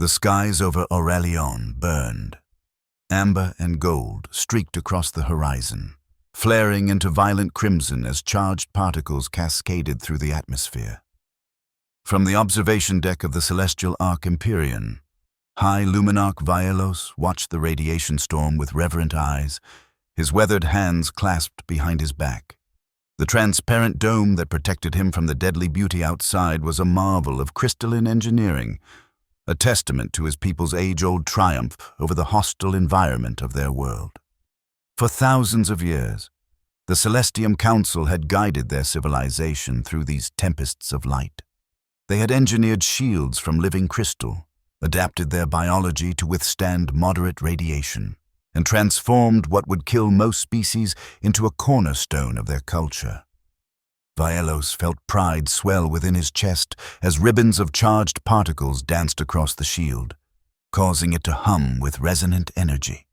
The skies over Aurelion burned. Amber and gold streaked across the horizon, flaring into violent crimson as charged particles cascaded through the atmosphere. From the observation deck of the celestial Ark Empyrean, High Luminarch Vaelos watched the radiation storm with reverent eyes, his weathered hands clasped behind his back. The transparent dome that protected him from the deadly beauty outside was a marvel of crystalline engineering, a testament to his people's age-old triumph over the hostile environment of their world. For thousands of years, the Celestium Council had guided their civilization through these tempests of light. They had engineered shields from living crystal, adapted their biology to withstand moderate radiation, and transformed what would kill most species into a cornerstone of their culture. Vaelos felt pride swell within his chest as ribbons of charged particles danced across the shield, causing it to hum with resonant energy.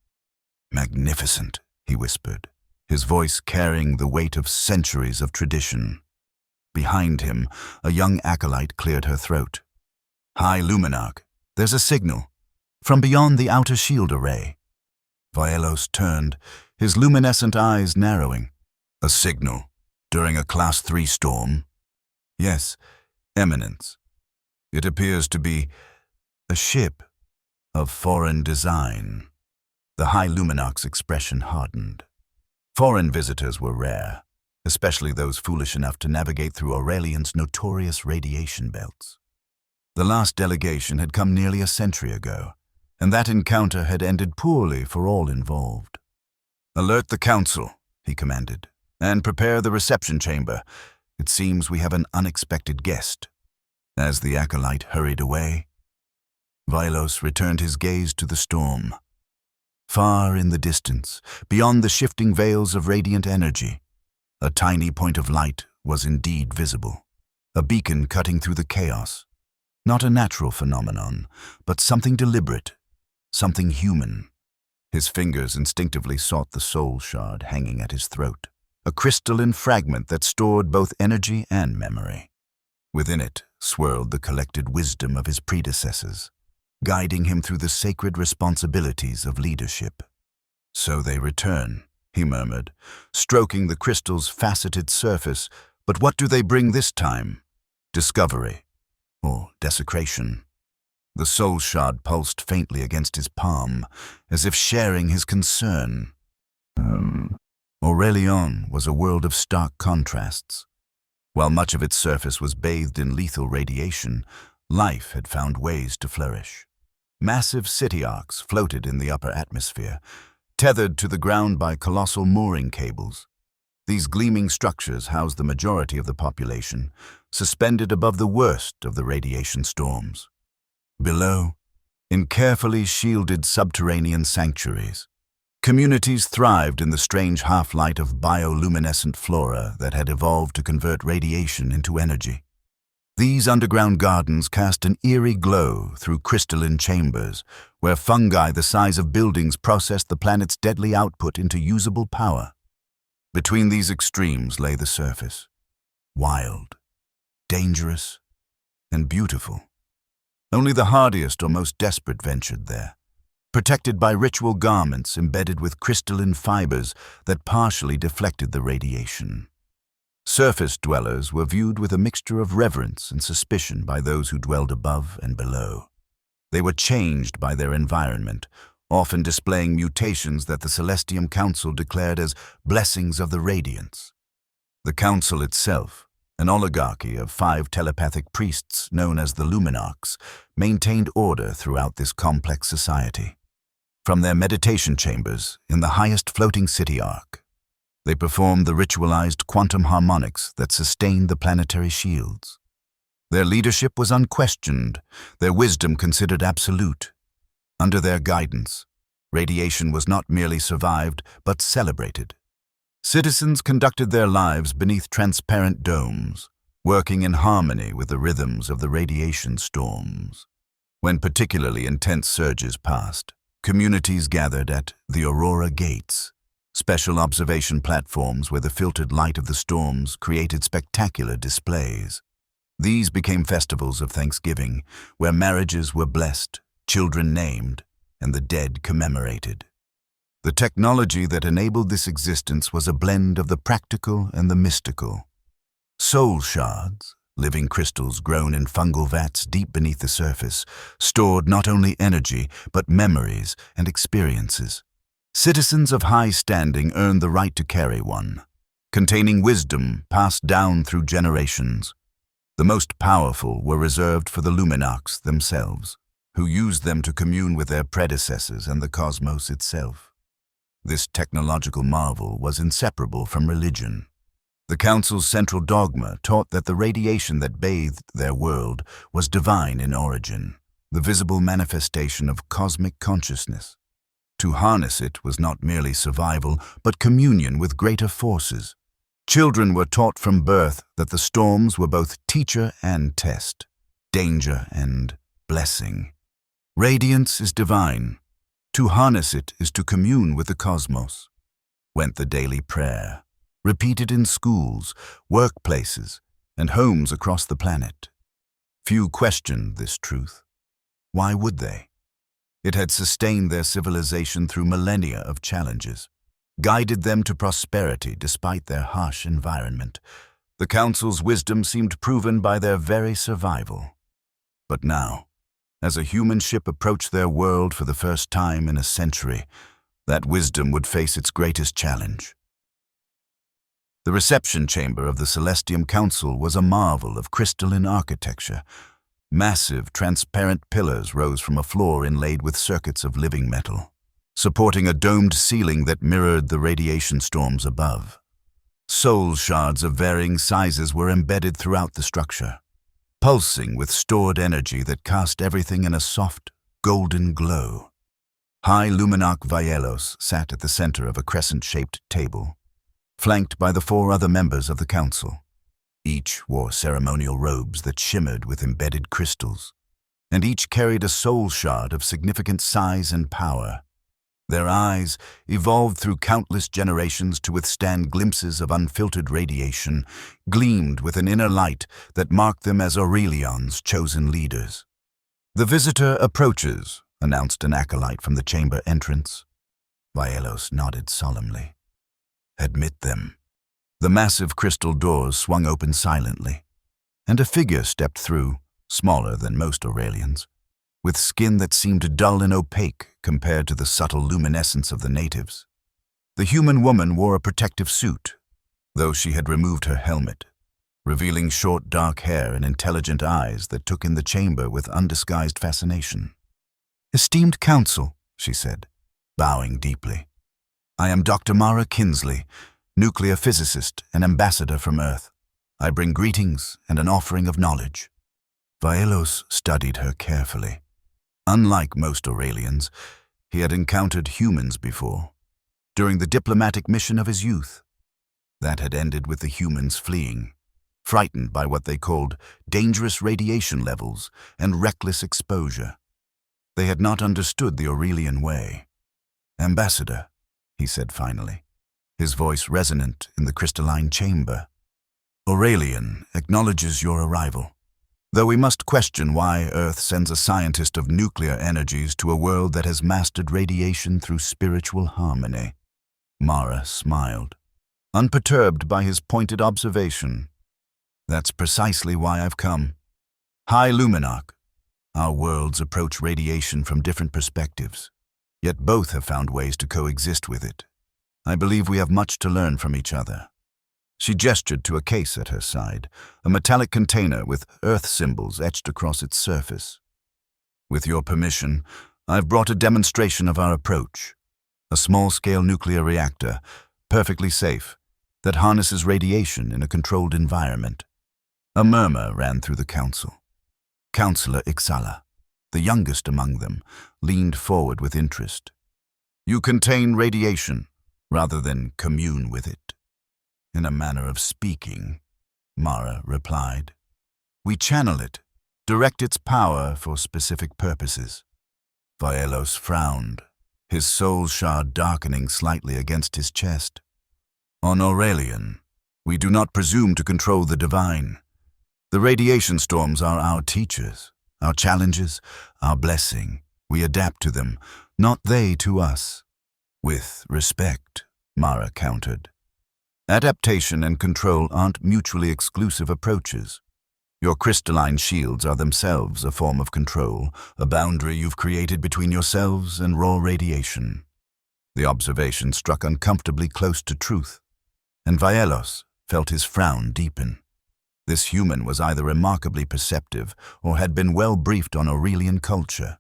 "Magnificent," he whispered, his voice carrying the weight of centuries of tradition. Behind him, a young acolyte cleared her throat. "High Luminarch, there's a signal. From beyond the outer shield array." Vaelos turned, his luminescent eyes narrowing. "A signal? During a Class 3 storm?" "Yes, Eminence. It appears to be a ship of foreign design." The High Luminarch's expression hardened. Foreign visitors were rare, especially those foolish enough to navigate through Aurelion's notorious radiation belts. The last delegation had come nearly a century ago, and that encounter had ended poorly for all involved. "Alert the Council," he commanded, "and prepare the reception chamber. It seems we have an unexpected guest." As the acolyte hurried away, Vaelos returned his gaze to the storm. Far in the distance, beyond the shifting veils of radiant energy, a tiny point of light was indeed visible, a beacon cutting through the chaos. Not a natural phenomenon, but something deliberate, something human. His fingers instinctively sought the soul shard hanging at his throat, a crystalline fragment that stored both energy and memory. Within it swirled the collected wisdom of his predecessors, guiding him through the sacred responsibilities of leadership. "So they return," he murmured, stroking the crystal's faceted surface. "But what do they bring this time? Discovery or desecration?" The soul shard pulsed faintly against his palm, as if sharing his concern. Aurelion was a world of stark contrasts. While much of its surface was bathed in lethal radiation, life had found ways to flourish. Massive city arcs floated in the upper atmosphere, tethered to the ground by colossal mooring cables. These gleaming structures housed the majority of the population, suspended above the worst of the radiation storms. Below, in carefully shielded subterranean sanctuaries, communities thrived in the strange half-light of bioluminescent flora that had evolved to convert radiation into energy. These underground gardens cast an eerie glow through crystalline chambers, where fungi the size of buildings processed the planet's deadly output into usable power. Between these extremes lay the surface, wild, dangerous, and beautiful. Only the hardiest or most desperate ventured there, protected by ritual garments embedded with crystalline fibers that partially deflected the radiation. Surface dwellers were viewed with a mixture of reverence and suspicion by those who dwelled above and below. They were changed by their environment, often displaying mutations that the Celestium Council declared as blessings of the radiance. The Council itself, an oligarchy of 5 telepathic priests known as the Luminarchs, maintained order throughout this complex society. From their meditation chambers in the highest floating city arc, they performed the ritualized quantum harmonics that sustained the planetary shields. Their leadership was unquestioned, their wisdom considered absolute. Under their guidance, radiation was not merely survived, but celebrated. Citizens conducted their lives beneath transparent domes, working in harmony with the rhythms of the radiation storms. When particularly intense surges passed, communities gathered at the Aurora Gates, special observation platforms where the filtered light of the storms created spectacular displays. These became festivals of thanksgiving, where marriages were blessed, children named, and the dead commemorated. The technology that enabled this existence was a blend of the practical and the mystical. Soul shards, living crystals grown in fungal vats deep beneath the surface, stored not only energy but memories and experiences. Citizens of high standing earned the right to carry one, containing wisdom passed down through generations. The most powerful were reserved for the Luminarchs themselves, who used them to commune with their predecessors and the cosmos itself. This technological marvel was inseparable from religion. The Council's central dogma taught that the radiation that bathed their world was divine in origin, the visible manifestation of cosmic consciousness. To harness it was not merely survival, but communion with greater forces. Children were taught from birth that the storms were both teacher and test, danger and blessing. Radiance is divine. To harness it is to commune with the cosmos, went the daily prayer, repeated in schools, workplaces, and homes across the planet. Few questioned this truth. Why would they? It had sustained their civilization through millennia of challenges, guided them to prosperity despite their harsh environment. The Council's wisdom seemed proven by their very survival. But now, as a human ship approached their world for the first time in a century, that wisdom would face its greatest challenge. The reception chamber of the Celestium Council was a marvel of crystalline architecture. Massive, transparent pillars rose from a floor inlaid with circuits of living metal, supporting a domed ceiling that mirrored the radiation storms above. Soul shards of varying sizes were embedded throughout the structure, pulsing with stored energy that cast everything in a soft, golden glow. High Luminarch Vaelos sat at the center of a crescent-shaped table, flanked by the 4 other members of the council. Each wore ceremonial robes that shimmered with embedded crystals, and each carried a soul shard of significant size and power. Their eyes, evolved through countless generations to withstand glimpses of unfiltered radiation, gleamed with an inner light that marked them as Aurelion's chosen leaders. "The visitor approaches," announced an acolyte from the chamber entrance. Vaelos nodded solemnly. "Admit them." The massive crystal doors swung open silently, and a figure stepped through, smaller than most Aurelians, with skin that seemed dull and opaque compared to the subtle luminescence of the natives. The human woman wore a protective suit, though she had removed her helmet, revealing short dark hair and intelligent eyes that took in the chamber with undisguised fascination. "Esteemed Council," she said, bowing deeply, "I am Dr. Mara Kinsley, nuclear physicist and ambassador from Earth. I bring greetings and an offering of knowledge." Vaelos studied her carefully. Unlike most Aurelians, he had encountered humans before, during the diplomatic mission of his youth. That had ended with the humans fleeing, frightened by what they called dangerous radiation levels and reckless exposure. They had not understood the Aurelian way. "Ambassador," he said finally, his voice resonant in the crystalline chamber, "Aurelian acknowledges your arrival, though we must question why Earth sends a scientist of nuclear energies to a world that has mastered radiation through spiritual harmony." Mara smiled, unperturbed by his pointed observation. "That's precisely why I've come. High Luminarch, our worlds approach radiation from different perspectives, yet both have found ways to coexist with it. I believe we have much to learn from each other." She gestured to a case at her side, a metallic container with Earth symbols etched across its surface. "With your permission, I've brought a demonstration of our approach. A small-scale nuclear reactor, perfectly safe, that harnesses radiation in a controlled environment." A murmur ran through the council. Councillor Ixala, the youngest among them, leaned forward with interest. "You contain radiation, rather than commune with it." "In a manner of speaking," Mara replied. "We channel it, direct its power for specific purposes." Vaelos frowned, his soul shard darkening slightly against his chest. "On Aurelian, we do not presume to control the divine. The radiation storms are our teachers, our challenges, our blessing, We adapt to them, not they to us. With respect, Mara countered. Adaptation and control aren't mutually exclusive approaches. Your crystalline shields are themselves a form of control, a boundary you've created between yourselves and raw radiation. The observation struck uncomfortably close to truth, and Vaelos felt his frown deepen. This human was either remarkably perceptive or had been well briefed on Aurelian culture.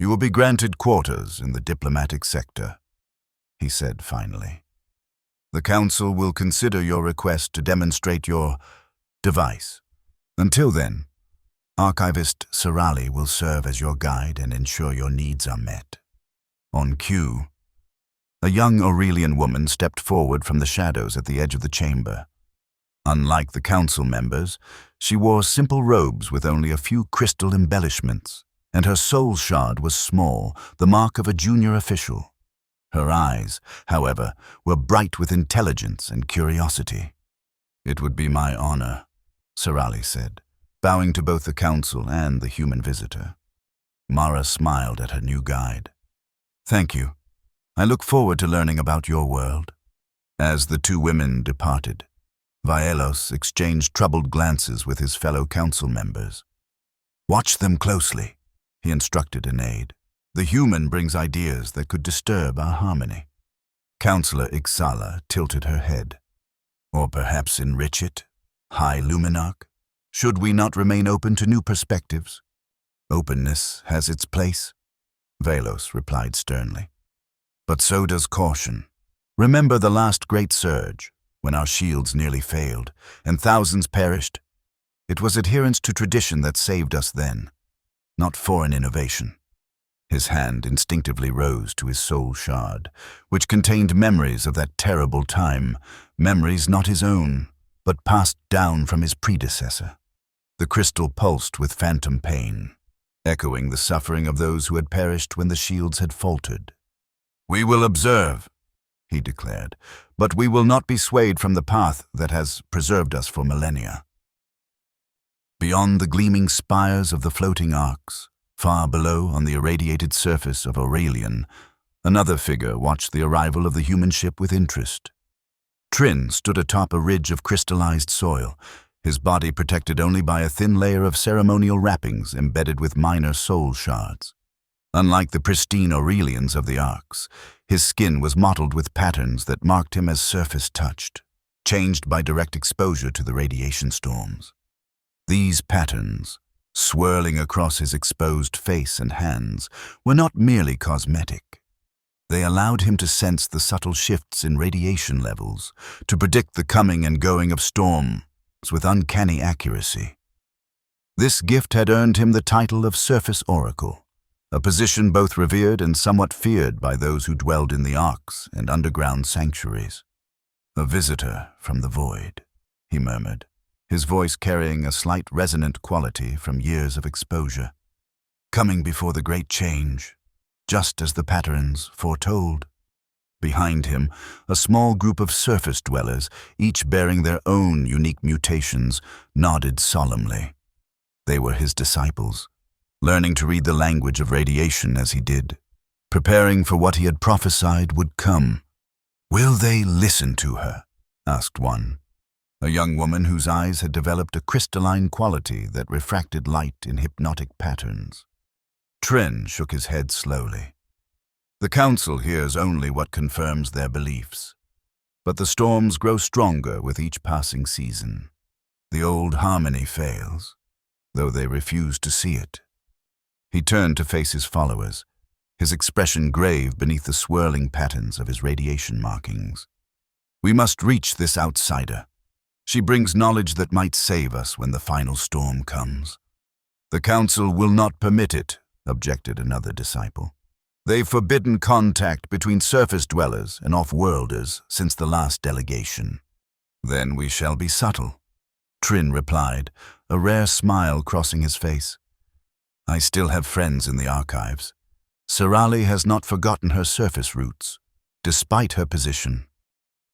"You will be granted quarters in the diplomatic sector," he said finally. "The Council will consider your request to demonstrate your device. Until then, Archivist Sirali will serve as your guide and ensure your needs are met." On cue, a young Aurelian woman stepped forward from the shadows at the edge of the chamber. Unlike the council members, she wore simple robes with only a few crystal embellishments, and her soul shard was small, the mark of a junior official. Her eyes, however, were bright with intelligence and curiosity. "It would be my honor," Sirali said, bowing to both the council and the human visitor. Mara smiled at her new guide. "Thank you. I look forward to learning about your world." As the two women departed, Vaelos exchanged troubled glances with his fellow council members. "Watch them closely," he instructed an aide. "The human brings ideas that could disturb our harmony." Councillor Ixala tilted her head. "Or perhaps enrich it, High Luminarch? Should we not remain open to new perspectives?" "Openness has its place," Vaelos replied sternly. "But so does caution. Remember the last great surge, when our shields nearly failed, and thousands perished? It was adherence to tradition that saved us then, not foreign innovation." His hand instinctively rose to his soul shard, which contained memories of that terrible time, memories not his own, but passed down from his predecessor. The crystal pulsed with phantom pain, echoing the suffering of those who had perished when the shields had faltered. "We will observe," he declared, "but we will not be swayed from the path that has preserved us for millennia." Beyond the gleaming spires of the floating arcs, far below on the irradiated surface of Aurelian, another figure watched the arrival of the human ship with interest. Trin stood atop a ridge of crystallized soil, his body protected only by a thin layer of ceremonial wrappings embedded with minor soul shards. Unlike the pristine Aurelians of the arcs, his skin was mottled with patterns that marked him as surface-touched, changed by direct exposure to the radiation storms. These patterns, swirling across his exposed face and hands, were not merely cosmetic. They allowed him to sense the subtle shifts in radiation levels, to predict the coming and going of storms with uncanny accuracy. This gift had earned him the title of Surface Oracle, a position both revered and somewhat feared by those who dwelled in the arcs and underground sanctuaries. "A visitor from the void," he murmured, his voice carrying a slight resonant quality from years of exposure. "Coming before the great change, just as the patterns foretold." Behind him, a small group of surface dwellers, each bearing their own unique mutations, nodded solemnly. They were his disciples, learning to read the language of radiation as he did, preparing for what he had prophesied would come. "Will they listen to her?" asked one, a young woman whose eyes had developed a crystalline quality that refracted light in hypnotic patterns. Trin shook his head slowly. "The Council hears only what confirms their beliefs, but the storms grow stronger with each passing season. The old harmony fails, though they refuse to see it." He turned to face his followers, his expression grave beneath the swirling patterns of his radiation markings. "We must reach this outsider. She brings knowledge that might save us when the final storm comes." "The Council will not permit it," objected another disciple. "They've forbidden contact between surface dwellers and off-worlders since the last delegation." "Then we shall be subtle," Trin replied, a rare smile crossing his face. "I still have friends in the archives. Sirali has not forgotten her surface roots, despite her position."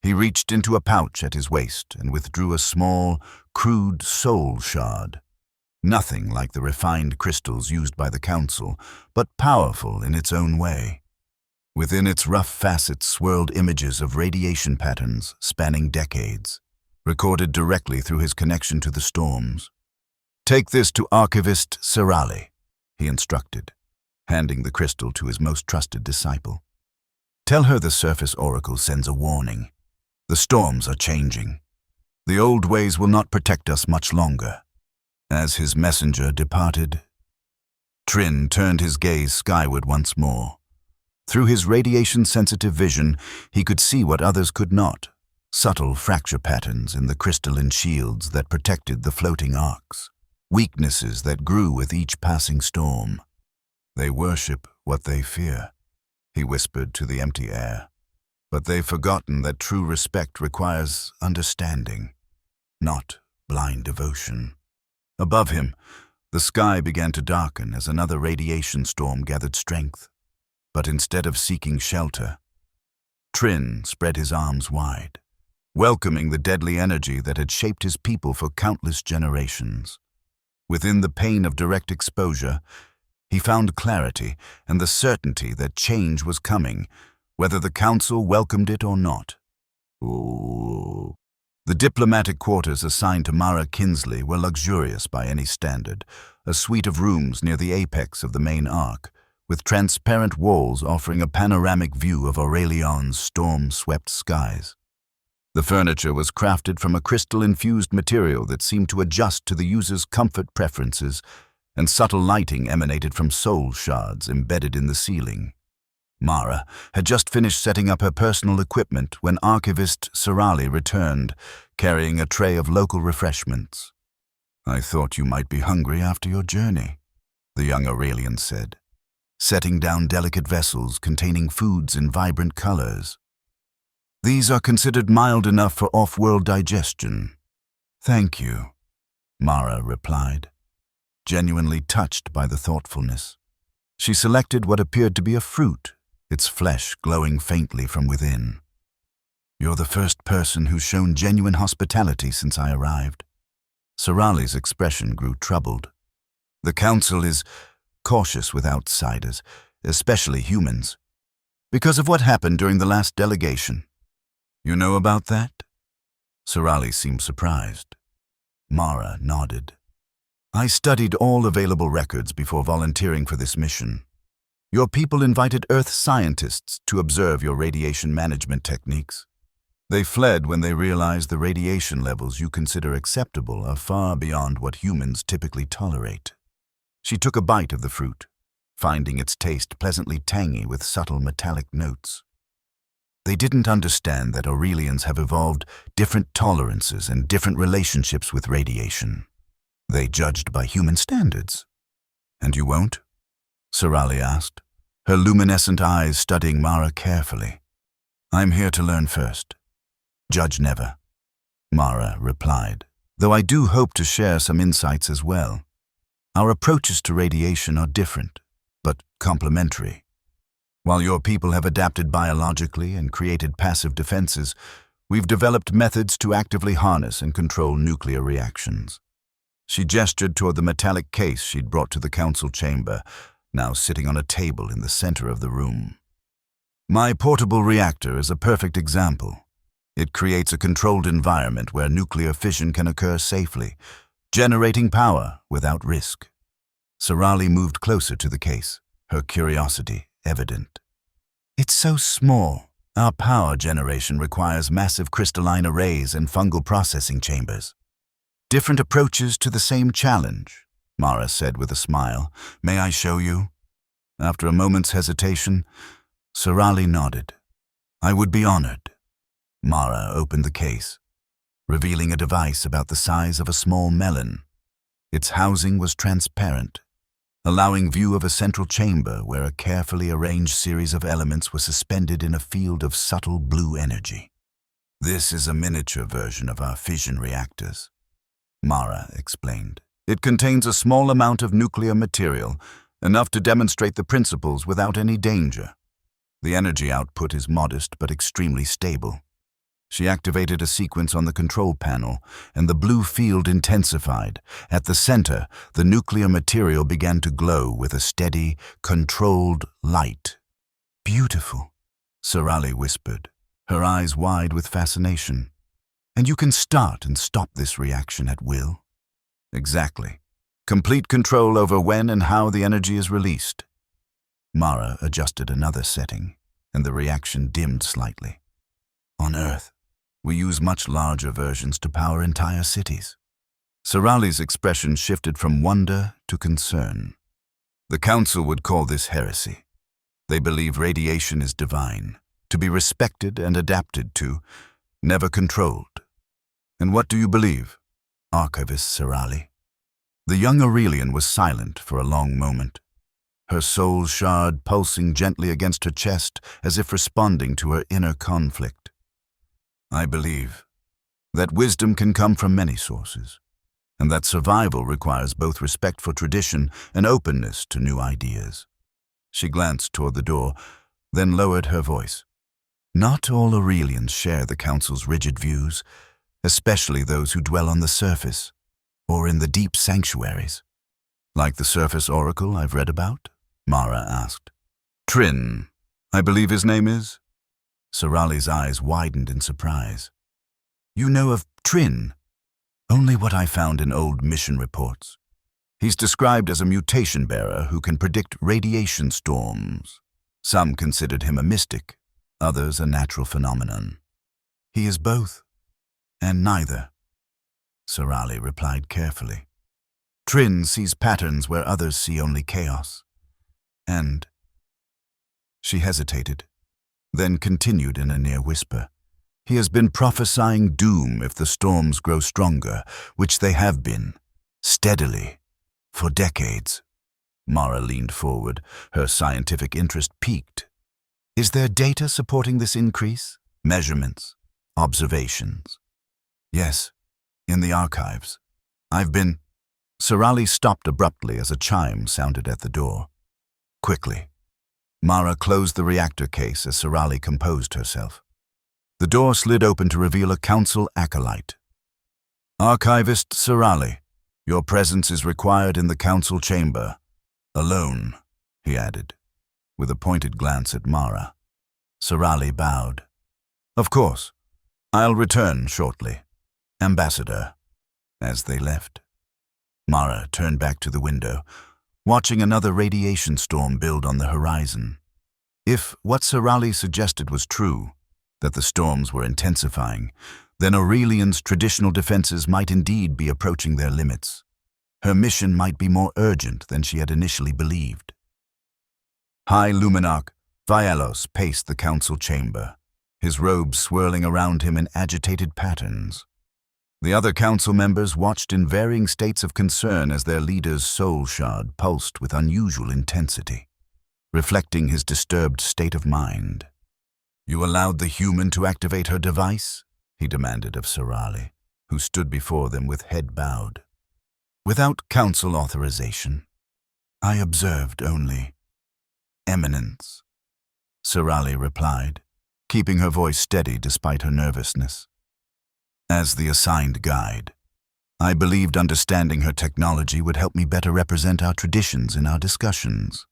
He reached into a pouch at his waist and withdrew a small, crude soul shard. Nothing like the refined crystals used by the Council, but powerful in its own way. Within its rough facets swirled images of radiation patterns spanning decades, recorded directly through his connection to the storms. "Take this to Archivist Sirali," he instructed, handing the crystal to his most trusted disciple. "Tell her the surface oracle sends a warning. The storms are changing. The old ways will not protect us much longer." As his messenger departed, Trin turned his gaze skyward once more. Through his radiation-sensitive vision, he could see what others could not, subtle fracture patterns in the crystalline shields that protected the floating arcs, weaknesses that grew with each passing storm. "They worship what they fear," he whispered to the empty air. "But they've forgotten that true respect requires understanding, not blind devotion." Above him, the sky began to darken as another radiation storm gathered strength. But instead of seeking shelter, Trin spread his arms wide, welcoming the deadly energy that had shaped his people for countless generations. Within the pain of direct exposure, he found clarity and the certainty that change was coming, whether the Council welcomed it or not. Ooh. The diplomatic quarters assigned to Mara Kinsley were luxurious by any standard, a suite of rooms near the apex of the main arc, with transparent walls offering a panoramic view of Aurelion's storm-swept skies. The furniture was crafted from a crystal-infused material that seemed to adjust to the user's comfort preferences, and subtle lighting emanated from soul shards embedded in the ceiling. Mara had just finished setting up her personal equipment when Archivist Sirali returned, carrying a tray of local refreshments. "I thought you might be hungry after your journey," the young Aurelian said, setting down delicate vessels containing foods in vibrant colors. "These are considered mild enough for off-world digestion." "Thank you," Mara replied, genuinely touched by the thoughtfulness. She selected what appeared to be a fruit, its flesh glowing faintly from within. "You're the first person who's shown genuine hospitality since I arrived." Sirali's expression grew troubled. "The Council is cautious with outsiders, especially humans, because of what happened during the last delegation." "You know about that?" Sirali seemed surprised. Mara nodded. "I studied all available records before volunteering for this mission. Your people invited Earth scientists to observe your radiation management techniques. They fled when they realized the radiation levels you consider acceptable are far beyond what humans typically tolerate." She took a bite of the fruit, finding its taste pleasantly tangy with subtle metallic notes. "They didn't understand that Aurelians have evolved different tolerances and different relationships with radiation. They judged by human standards." "And you won't?" Sirali asked, her luminescent eyes studying Mara carefully. "I'm here to learn first. Judge never," Mara replied, "though I do hope to share some insights as well. Our approaches to radiation are different, but complementary. While your people have adapted biologically and created passive defenses, we've developed methods to actively harness and control nuclear reactions." She gestured toward the metallic case she'd brought to the Council chamber, now sitting on a table in the center of the room. "My portable reactor is a perfect example. It creates a controlled environment where nuclear fission can occur safely, generating power without risk." Sirali moved closer to the case, her curiosity evident. "It's so small. Our power generation requires massive crystalline arrays and fungal processing chambers. Different approaches to the same challenge," Mara said with a smile. "May I show you?" After a moment's hesitation, Sirali nodded. "I would be honored." Mara opened the case, revealing a device about the size of a small melon. Its housing was transparent, allowing view of a central chamber where a carefully arranged series of elements were suspended in a field of subtle blue energy. "This is a miniature version of our fission reactors," Mara explained. "It contains a small amount of nuclear material, enough to demonstrate the principles without any danger. The energy output is modest but extremely stable. She activated a sequence on the control panel, and the blue field intensified. At the center, the nuclear material began to glow with a steady, controlled light. "Beautiful," Sorali whispered, her eyes wide with fascination. "And you can start and stop this reaction at will?" "Exactly. Complete control over when and how the energy is released." Mara adjusted another setting, and the reaction dimmed slightly. "On Earth, we use much larger versions to power entire cities." Sorali's expression shifted from wonder to concern. "The Council would call this heresy. They believe radiation is divine, to be respected and adapted to, never controlled." "And what do you believe?" Archivist Sorali. The young Aurelian was silent for a long moment, her soul shard pulsing gently against her chest as if responding to her inner conflict. "I believe that wisdom can come from many sources, and that survival requires both respect for tradition and openness to new ideas." She glanced toward the door, then lowered her voice. "Not all Aurelians share the Council's rigid views, especially those who dwell on the surface or in the deep sanctuaries." "Like the surface oracle I've read about?" Mara asked. "Trin, I believe his name is?" Sorali's eyes widened in surprise. "You know of Trin?" "Only what I found in old mission reports. He's described as a mutation bearer who can predict radiation storms. Some considered him a mystic, others a natural phenomenon." "He is both, and neither," Sorali replied carefully. "Trin sees patterns where others see only chaos. And—" She hesitated, then continued in a near whisper. "He has been prophesying doom if the storms grow stronger, which they have been, steadily, for decades." Mara leaned forward, her scientific interest piqued. "Is there data supporting this increase? Measurements? Observations?" "Yes, in the archives. I've been—" Sorali stopped abruptly as a chime sounded at the door. Quickly, Mara closed the reactor case as Sorali composed herself. The door slid open to reveal a council acolyte. "Archivist Sorali, your presence is required in the council chamber. Alone," he added, with a pointed glance at Mara. Sorali bowed. "Of course. I'll return shortly. Ambassador." As they left, Mara turned back to the window, watching another radiation storm build on the horizon. If what Sorali suggested was true, that the storms were intensifying, then Aurelian's traditional defenses might indeed be approaching their limits. Her mission might be more urgent than she had initially believed. High Luminarch Vielos paced the council chamber, his robes swirling around him in agitated patterns. The other council members watched in varying states of concern as their leader's soul shard pulsed with unusual intensity, reflecting his disturbed state of mind. "You allowed the human to activate her device?" he demanded of Sorali, who stood before them with head bowed. "Without council authorization. I observed only." "Eminence," Sorali replied, keeping her voice steady despite her nervousness. "As the assigned guide, I believed understanding her technology would help me better represent our traditions in our discussions."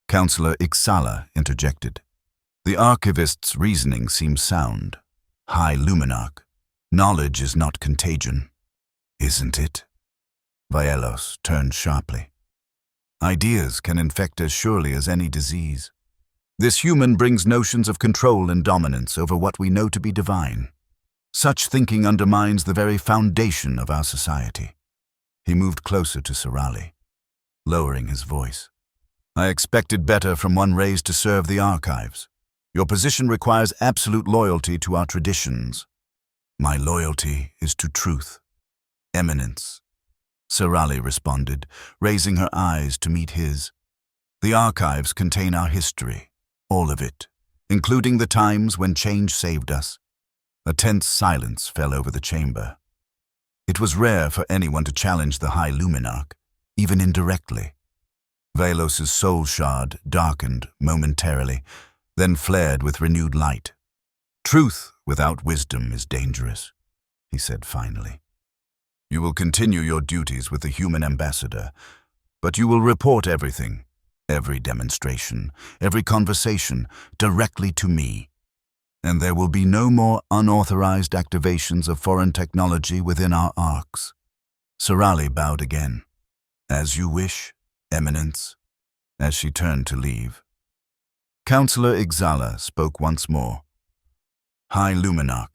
Councillor Ixala interjected. "The archivist's reasoning seems sound. High Luminarch, knowledge is not contagion." "Isn't it?" Vielos turned sharply. "Ideas can infect as surely as any disease. This human brings notions of control and dominance over what we know to be divine. Such thinking undermines the very foundation of our society." He moved closer to Sorali, lowering his voice. "I expected better from one raised to serve the archives. Your position requires absolute loyalty to our traditions." "My loyalty is to truth, Eminence," Sorali responded, raising her eyes to meet his. "The archives contain our history, all of it, including the times when change saved us." A tense silence fell over the chamber. It was rare for anyone to challenge the High Luminarch, even indirectly. Vielos's soul shard darkened momentarily, then flared with renewed light. Truth without wisdom is dangerous, he said finally. You will continue your duties with the human ambassador, but you will report everything, every demonstration, every conversation, directly to me. And there will be no more unauthorized activations of foreign technology within our arcs. Sorali bowed again. As you wish, Eminence, as she turned to leave. Counselor Ixala spoke once more. High Luminarch,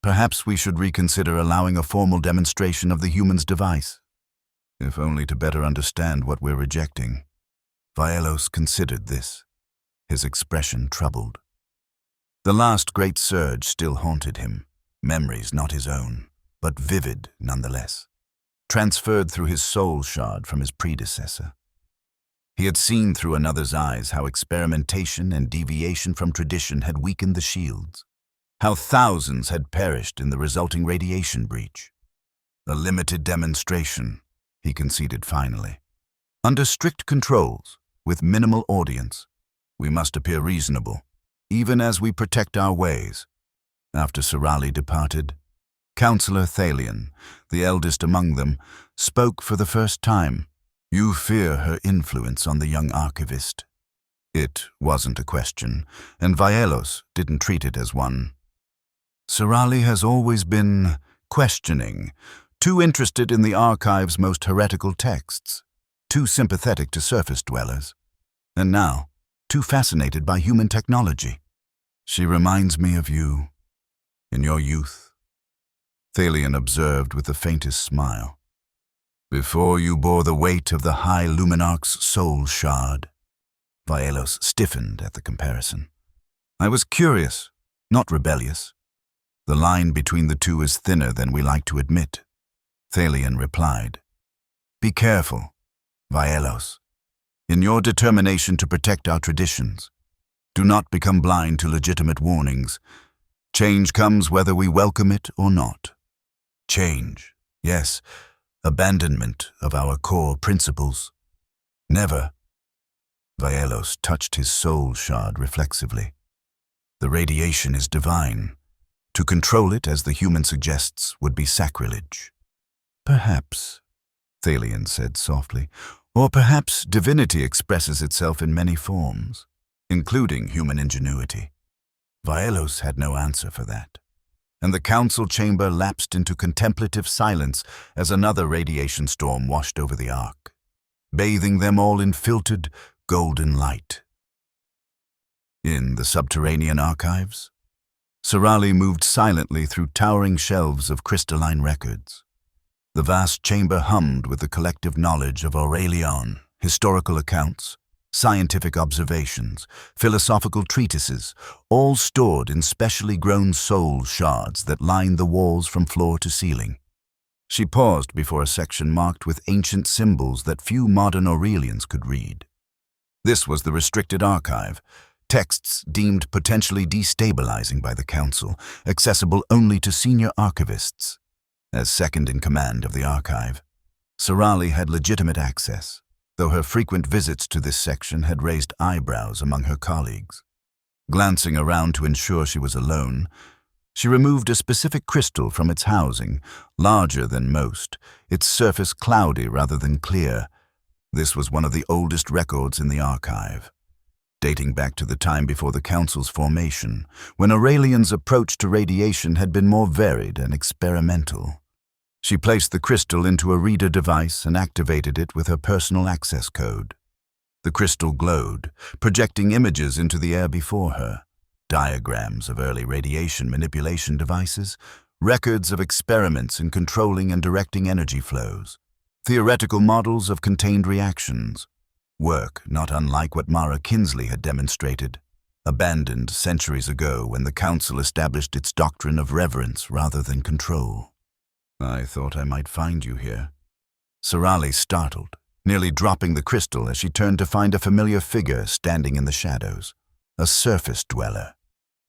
perhaps we should reconsider allowing a formal demonstration of the human's device, if only to better understand what we're rejecting. Vaelos considered this, his expression troubled. The last great surge still haunted him, memories not his own, but vivid nonetheless, transferred through his soul shard from his predecessor. He had seen through another's eyes how experimentation and deviation from tradition had weakened the shields, how thousands had perished in the resulting radiation breach. A limited demonstration, he conceded finally. Under strict controls, with minimal audience, we must appear reasonable, even as we protect our ways. After Sorali departed, Counselor Thalion, the eldest among them, spoke for the first time. You fear her influence on the young archivist. It wasn't a question, and Vaelos didn't treat it as one. Sorali has always been questioning, too interested in the archive's most heretical texts, too sympathetic to surface dwellers, and now too fascinated by human technology. She reminds me of you, in your youth, Thalion observed with the faintest smile. Before you bore the weight of the High Luminarch's soul shard. Vaelos stiffened at the comparison. I was curious, not rebellious. The line between the two is thinner than we like to admit, Thalion replied. Be careful, Vaelos. In your determination to protect our traditions, do not become blind to legitimate warnings. Change comes whether we welcome it or not. Change, yes, abandonment of our core principles. Never. Vaelos touched his soul shard reflexively. The radiation is divine. To control it, as the human suggests, would be sacrilege. Perhaps, Thalion said softly, or perhaps divinity expresses itself in many forms, including human ingenuity. Vaelos had no answer for that, and the council chamber lapsed into contemplative silence as another radiation storm washed over the ark, bathing them all in filtered, golden light. In the subterranean archives, Sorali moved silently through towering shelves of crystalline records. The vast chamber hummed with the collective knowledge of Aurelion, historical accounts, scientific observations, philosophical treatises, all stored in specially grown soul shards that lined the walls from floor to ceiling. She paused before a section marked with ancient symbols that few modern Aurelians could read. This was the restricted archive, texts deemed potentially destabilizing by the council, accessible only to senior archivists. As second in command of the archive, Sorali had legitimate access, though her frequent visits to this section had raised eyebrows among her colleagues. Glancing around to ensure she was alone, she removed a specific crystal from its housing, larger than most, its surface cloudy rather than clear. This was one of the oldest records in the archive, dating back to the time before the Council's formation, when Aurelian's approach to radiation had been more varied and experimental. She placed the crystal into a reader device and activated it with her personal access code. The crystal glowed, projecting images into the air before her, diagrams of early radiation manipulation devices, records of experiments in controlling and directing energy flows, theoretical models of contained reactions, work not unlike what Mara Kinsley had demonstrated, abandoned centuries ago when the Council established its doctrine of reverence rather than control. I thought I might find you here. Sorali startled, nearly dropping the crystal as she turned to find a familiar figure standing in the shadows, a surface dweller,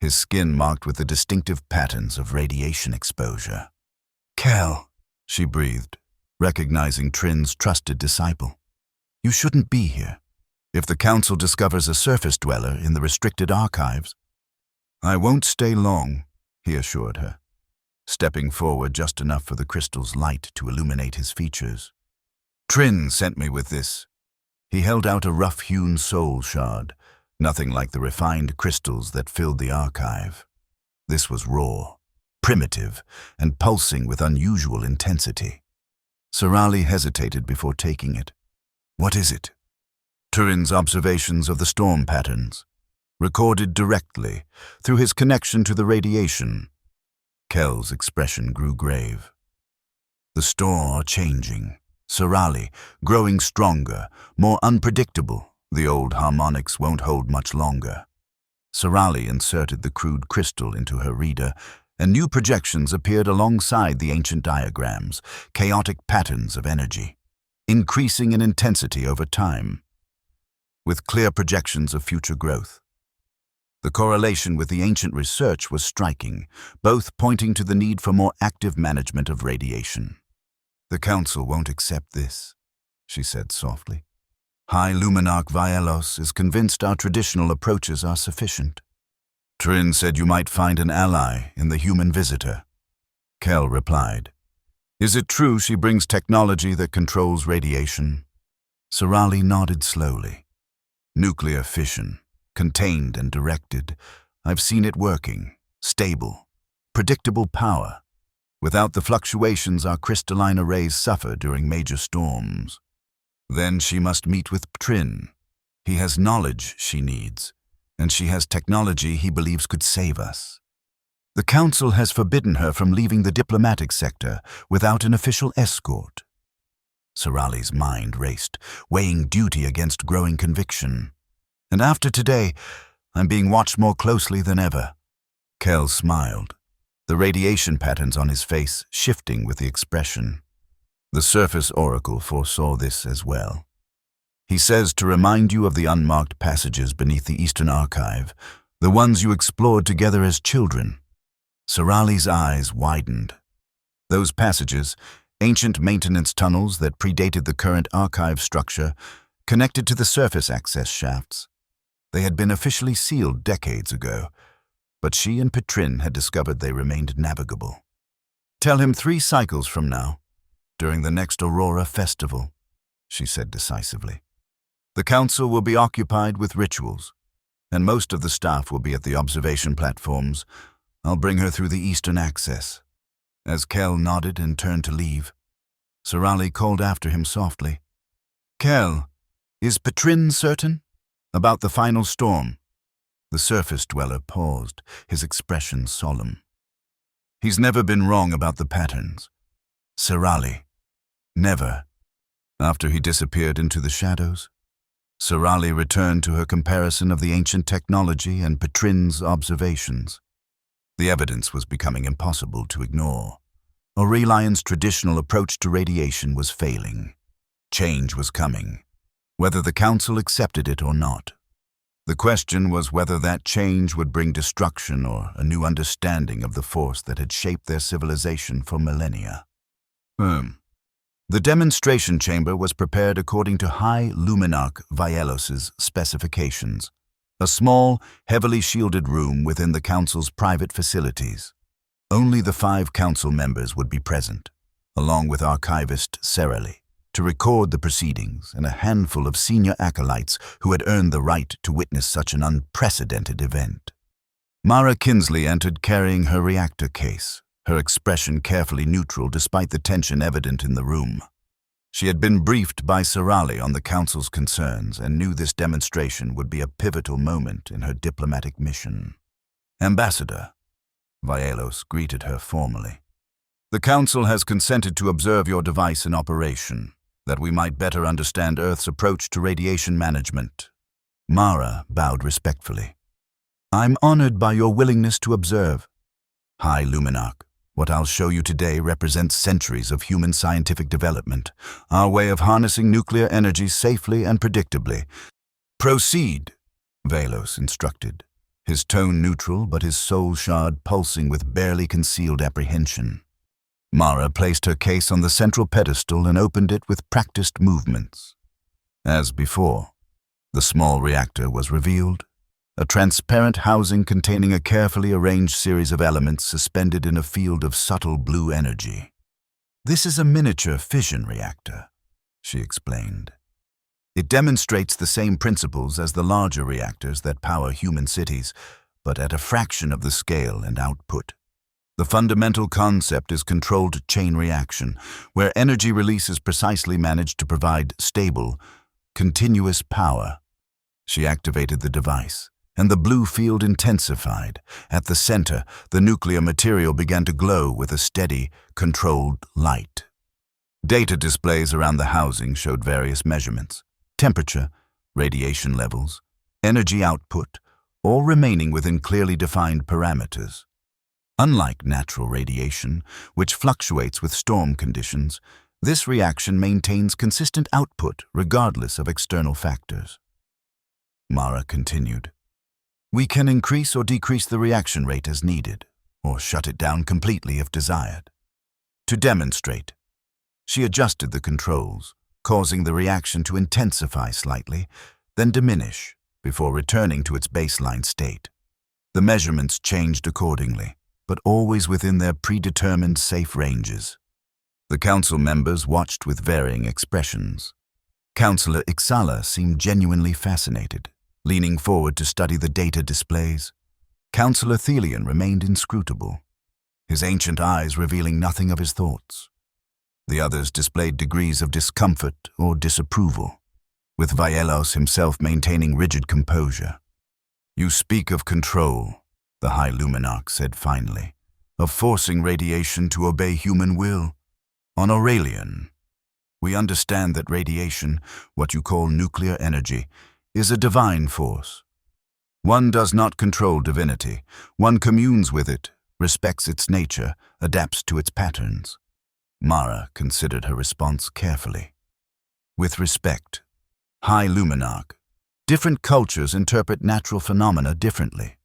his skin marked with the distinctive patterns of radiation exposure. Kel, she breathed, recognizing Trin's trusted disciple. You shouldn't be here. If the Council discovers a surface dweller in the restricted archives, I won't stay long, he assured her, stepping forward just enough for the crystal's light to illuminate his features. Trin sent me with this. He held out a rough-hewn soul shard, nothing like the refined crystals that filled the archive. This was raw, primitive, and pulsing with unusual intensity. Sirali hesitated before taking it. What is it? Turin's observations of the storm patterns, recorded directly through his connection to the radiation. Kel's expression grew grave. The storm are changing. Sirali, growing stronger, more unpredictable. The old harmonics won't hold much longer. Sirali inserted the crude crystal into her reader, and new projections appeared alongside the ancient diagrams, chaotic patterns of energy, increasing in intensity over time, with clear projections of future growth. The correlation with the ancient research was striking, both pointing to the need for more active management of radiation. The Council won't accept this, she said softly. High Luminarch Vaelos is convinced our traditional approaches are sufficient. Trin said you might find an ally in the human visitor. Kel replied. Is it true she brings technology that controls radiation? Sirali nodded slowly. Nuclear fission, contained and directed. I've seen it working, stable, predictable power. Without the fluctuations our crystalline arrays suffer during major storms. Then she must meet with Trin. He has knowledge she needs, and she has technology he believes could save us. The Council has forbidden her from leaving the diplomatic sector without an official escort. Sirali's mind raced, weighing duty against growing conviction. And after today, I'm being watched more closely than ever. Kel smiled, the radiation patterns on his face shifting with the expression. The Surface Oracle foresaw this as well. He says to remind you of the unmarked passages beneath the Eastern Archive, the ones you explored together as children. Sirali's eyes widened. Those passages, ancient maintenance tunnels that predated the current archive structure, connected to the surface access shafts. They had been officially sealed decades ago, but she and Petrin had discovered they remained navigable. Tell him 3 cycles from now, during the next Aurora festival, she said decisively. The Council will be occupied with rituals, and most of the staff will be at the observation platforms. I'll bring her through the eastern access. As Kel nodded and turned to leave, Sirali called after him softly. Kel, is Petrin certain about the final storm? The surface dweller paused, his expression solemn. He's never been wrong about the patterns. Sirali. Never. After he disappeared into the shadows, Sirali returned to her comparison of the ancient technology and Petrin's observations. The evidence was becoming impossible to ignore. Aurelion's traditional approach to radiation was failing. Change was coming, whether the Council accepted it or not. The question was whether that change would bring destruction or a new understanding of the force that had shaped their civilization for millennia. The demonstration chamber was prepared according to High Luminarch Vaelos's specifications, a small, heavily shielded room within the Council's private facilities. Only the 5 Council members would be present, along with archivist Sirali, to record the proceedings, and a handful of senior acolytes who had earned the right to witness such an unprecedented event. Mara Kinsley entered carrying her reactor case, her expression carefully neutral despite the tension evident in the room. She had been briefed by Sirali on the Council's concerns and knew this demonstration would be a pivotal moment in her diplomatic mission. Ambassador, Vaelos greeted her formally. The Council has consented to observe your device in operation, that we might better understand Earth's approach to radiation management. Mara bowed respectfully. I'm honored by your willingness to observe. High Luminarch, what I'll show you today represents centuries of human scientific development, our way of harnessing nuclear energy safely and predictably. Proceed, Vaelos instructed, his tone neutral but his soul shard pulsing with barely concealed apprehension. Mara placed her case on the central pedestal and opened it with practiced movements. As before, the small reactor was revealed, a transparent housing containing a carefully arranged series of elements suspended in a field of subtle blue energy. "This is a miniature fission reactor," she explained. "It demonstrates the same principles as the larger reactors that power human cities, but at a fraction of the scale and output. The fundamental concept is controlled chain reaction, where energy release is precisely managed to provide stable, continuous power." She activated the device, and the blue field intensified. At the center, the nuclear material began to glow with a steady, controlled light. Data displays around the housing showed various measurements: temperature, radiation levels, energy output, all remaining within clearly defined parameters. Unlike natural radiation, which fluctuates with storm conditions, this reaction maintains consistent output regardless of external factors. Mara continued, "We can increase or decrease the reaction rate as needed, or shut it down completely if desired. To demonstrate, she adjusted the controls, causing the reaction to intensify slightly, then diminish, before returning to its baseline state. The measurements changed accordingly, but always within their predetermined safe ranges. The council members watched with varying expressions. Councillor Ixala seemed genuinely fascinated, leaning forward to study the data displays. Councillor Thelian remained inscrutable, his ancient eyes revealing nothing of his thoughts. The others displayed degrees of discomfort or disapproval, with Vaielos himself maintaining rigid composure. "You speak of control," the High Luminarch said finally, "of forcing radiation to obey human will. On Aurelian, we understand that radiation, what you call nuclear energy, is a divine force. One does not control divinity. One communes with it, respects its nature, adapts to its patterns." Mara considered her response carefully. "With respect, High Luminarch, different cultures interpret natural phenomena differently.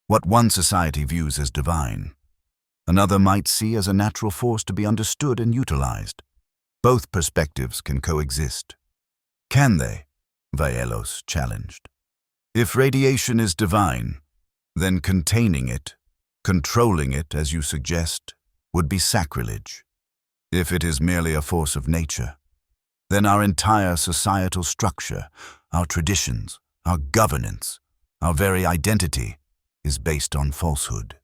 What one society views as divine, another might see as a natural force to be understood and utilized. Both perspectives can coexist." "Can they?" Vaielos challenged. "If radiation is divine, then containing it, controlling it as you suggest, would be sacrilege. If it is merely a force of nature, then our entire societal structure, our traditions, our governance, our very identity is based on falsehood."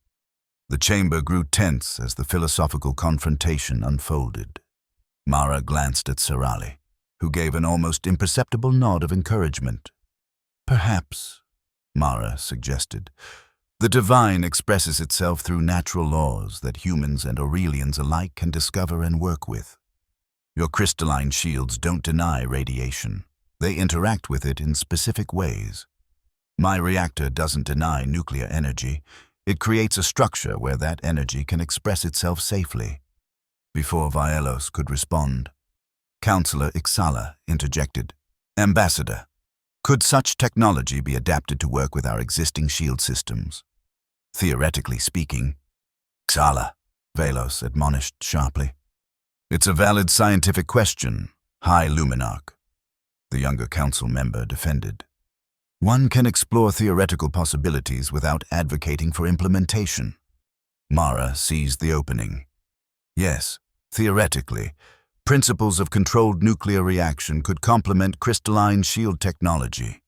The chamber grew tense as the philosophical confrontation unfolded. Mara glanced at Sarali, who gave an almost imperceptible nod of encouragement. "Perhaps," Mara suggested, "the divine expresses itself through natural laws that humans and Aurelians alike can discover and work with. Your crystalline shields don't deny radiation. They interact with it in specific ways. My reactor doesn't deny nuclear energy. It creates a structure where that energy can express itself safely." Before Vaielos could respond, Councillor Ixala interjected, "Ambassador, could such technology be adapted to work with our existing shield systems?" "Theoretically speaking." "Ixala," Vaielos admonished sharply. "It's a valid scientific question, High Luminarch," the younger council member defended. "One can explore theoretical possibilities without advocating for implementation." Mara seized the opening. "Yes, theoretically, principles of controlled nuclear reaction could complement crystalline shield technology.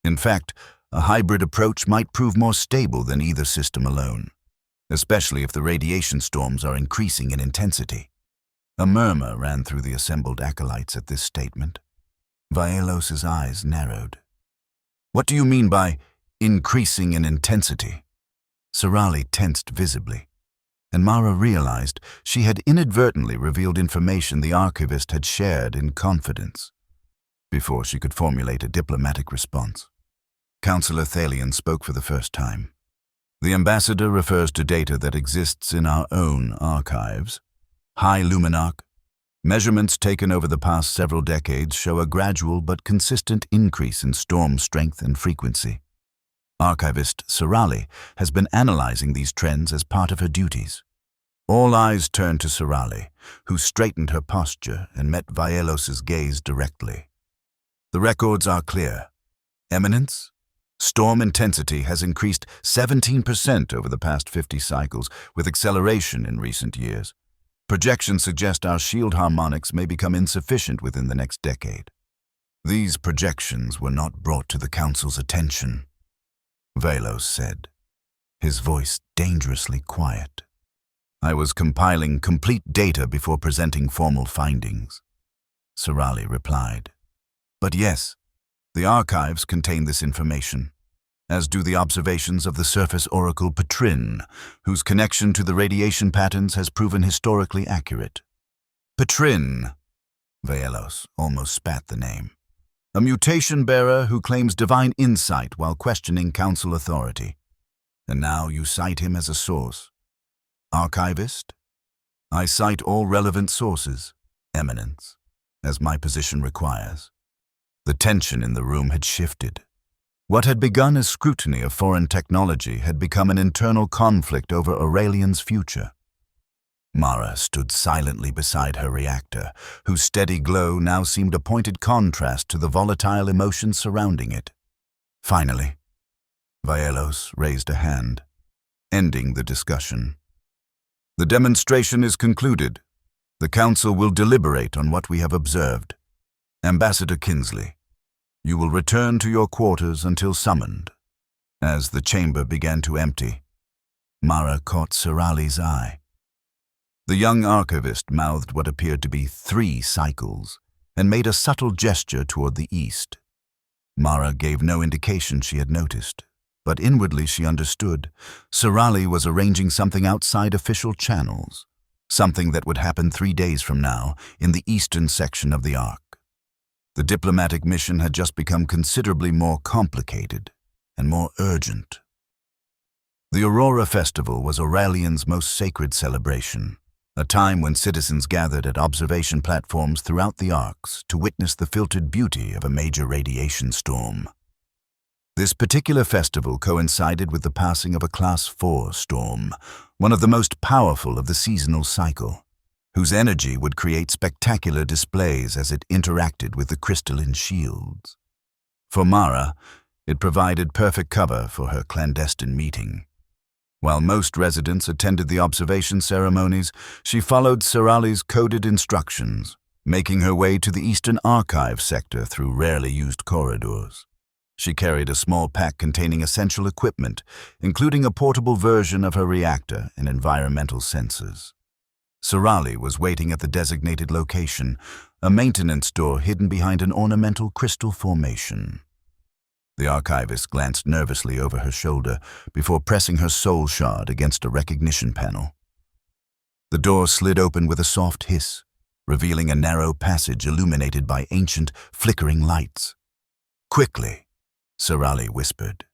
In fact, a hybrid approach might prove more stable than either system alone, especially if the radiation storms are increasing in intensity." A murmur ran through the assembled acolytes at this statement. Vaielos' eyes narrowed. "What do you mean by increasing in intensity?" Sarali tensed visibly, and Mara realized she had inadvertently revealed information the archivist had shared in confidence. Before she could formulate a diplomatic response, Councillor Thelian spoke for the first time. "The ambassador refers to data that exists in our own archives. High Luminarch, measurements taken over the past several decades show a gradual but consistent increase in storm strength and frequency. Archivist Sarali has been analyzing these trends as part of her duties." All eyes turned to Sarali, who straightened her posture and met Vaielos' gaze directly. "The records are clear. Eminence, Storm intensity has increased 17% over the past 50 cycles, with acceleration in recent years. Projections suggest our shield harmonics may become insufficient within the next decade. These projections were not brought to the Council's attention, Velos said, his voice dangerously quiet. I was compiling complete data before presenting formal findings, Serali replied. But yes, the archives contain this information, as do the observations of the surface oracle Petrin, whose connection to the radiation patterns has proven historically accurate. Petrin, Velos almost spat the name, a mutation bearer who claims divine insight while questioning council authority. And now you cite him as a source. Archivist? I cite all relevant sources, Eminence, as my position requires. The tension in the room had shifted. What had begun as scrutiny of foreign technology had become an internal conflict over Aurelian's future. Mara stood silently beside her reactor, whose steady glow now seemed a pointed contrast to the volatile emotions surrounding it. Finally, Velos raised a hand, ending the discussion. The demonstration is concluded. The Council will deliberate on what we have observed. Ambassador Kinsley, you will return to your quarters until summoned. As the chamber began to empty, Mara caught Serali's eye. The young archivist mouthed what appeared to be 3 cycles and made a subtle gesture toward the east. Mara gave no indication she had noticed, but inwardly she understood. Serali was arranging something outside official channels, something that would happen 3 days from now in the eastern section of the Ark. The diplomatic mission had just become considerably more complicated and more urgent. The Aurora Festival was Aurelian's most sacred celebration, a time when citizens gathered at observation platforms throughout the Arks to witness the filtered beauty of a major radiation storm. This particular festival coincided with the passing of a Class 4 storm, one of the most powerful of the seasonal cycle, whose energy would create spectacular displays as it interacted with the crystalline shields. For Mara, it provided perfect cover for her clandestine meeting. While most residents attended the observation ceremonies, she followed Serali's coded instructions, making her way to the Eastern Archive sector through rarely used corridors. She carried a small pack containing essential equipment, including a portable version of her reactor and environmental sensors. Serali was waiting at the designated location, a maintenance door hidden behind an ornamental crystal formation. The archivist glanced nervously over her shoulder before pressing her soul shard against a recognition panel. The door slid open with a soft hiss, revealing a narrow passage illuminated by ancient, flickering lights. Quickly, Serali whispered.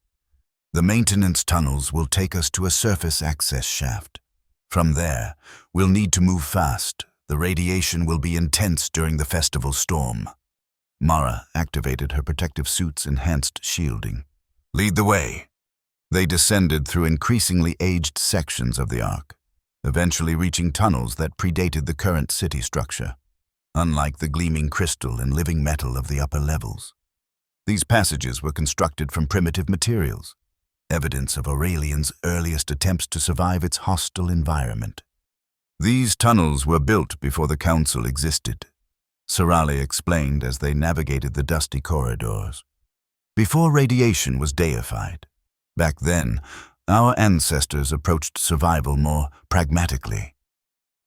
The maintenance tunnels will take us to a surface access shaft. From there, we'll need to move fast. The radiation will be intense during the festival storm. Mara activated her protective suit's enhanced shielding. Lead the way. They descended through increasingly aged sections of the Ark, eventually reaching tunnels that predated the current city structure, unlike the gleaming crystal and living metal of the upper levels. These passages were constructed from primitive materials, evidence of Aurelian's earliest attempts to survive its hostile environment. These tunnels were built before the Council existed, Serali explained as they navigated the dusty corridors. Before radiation was deified. Back then, our ancestors approached survival more pragmatically.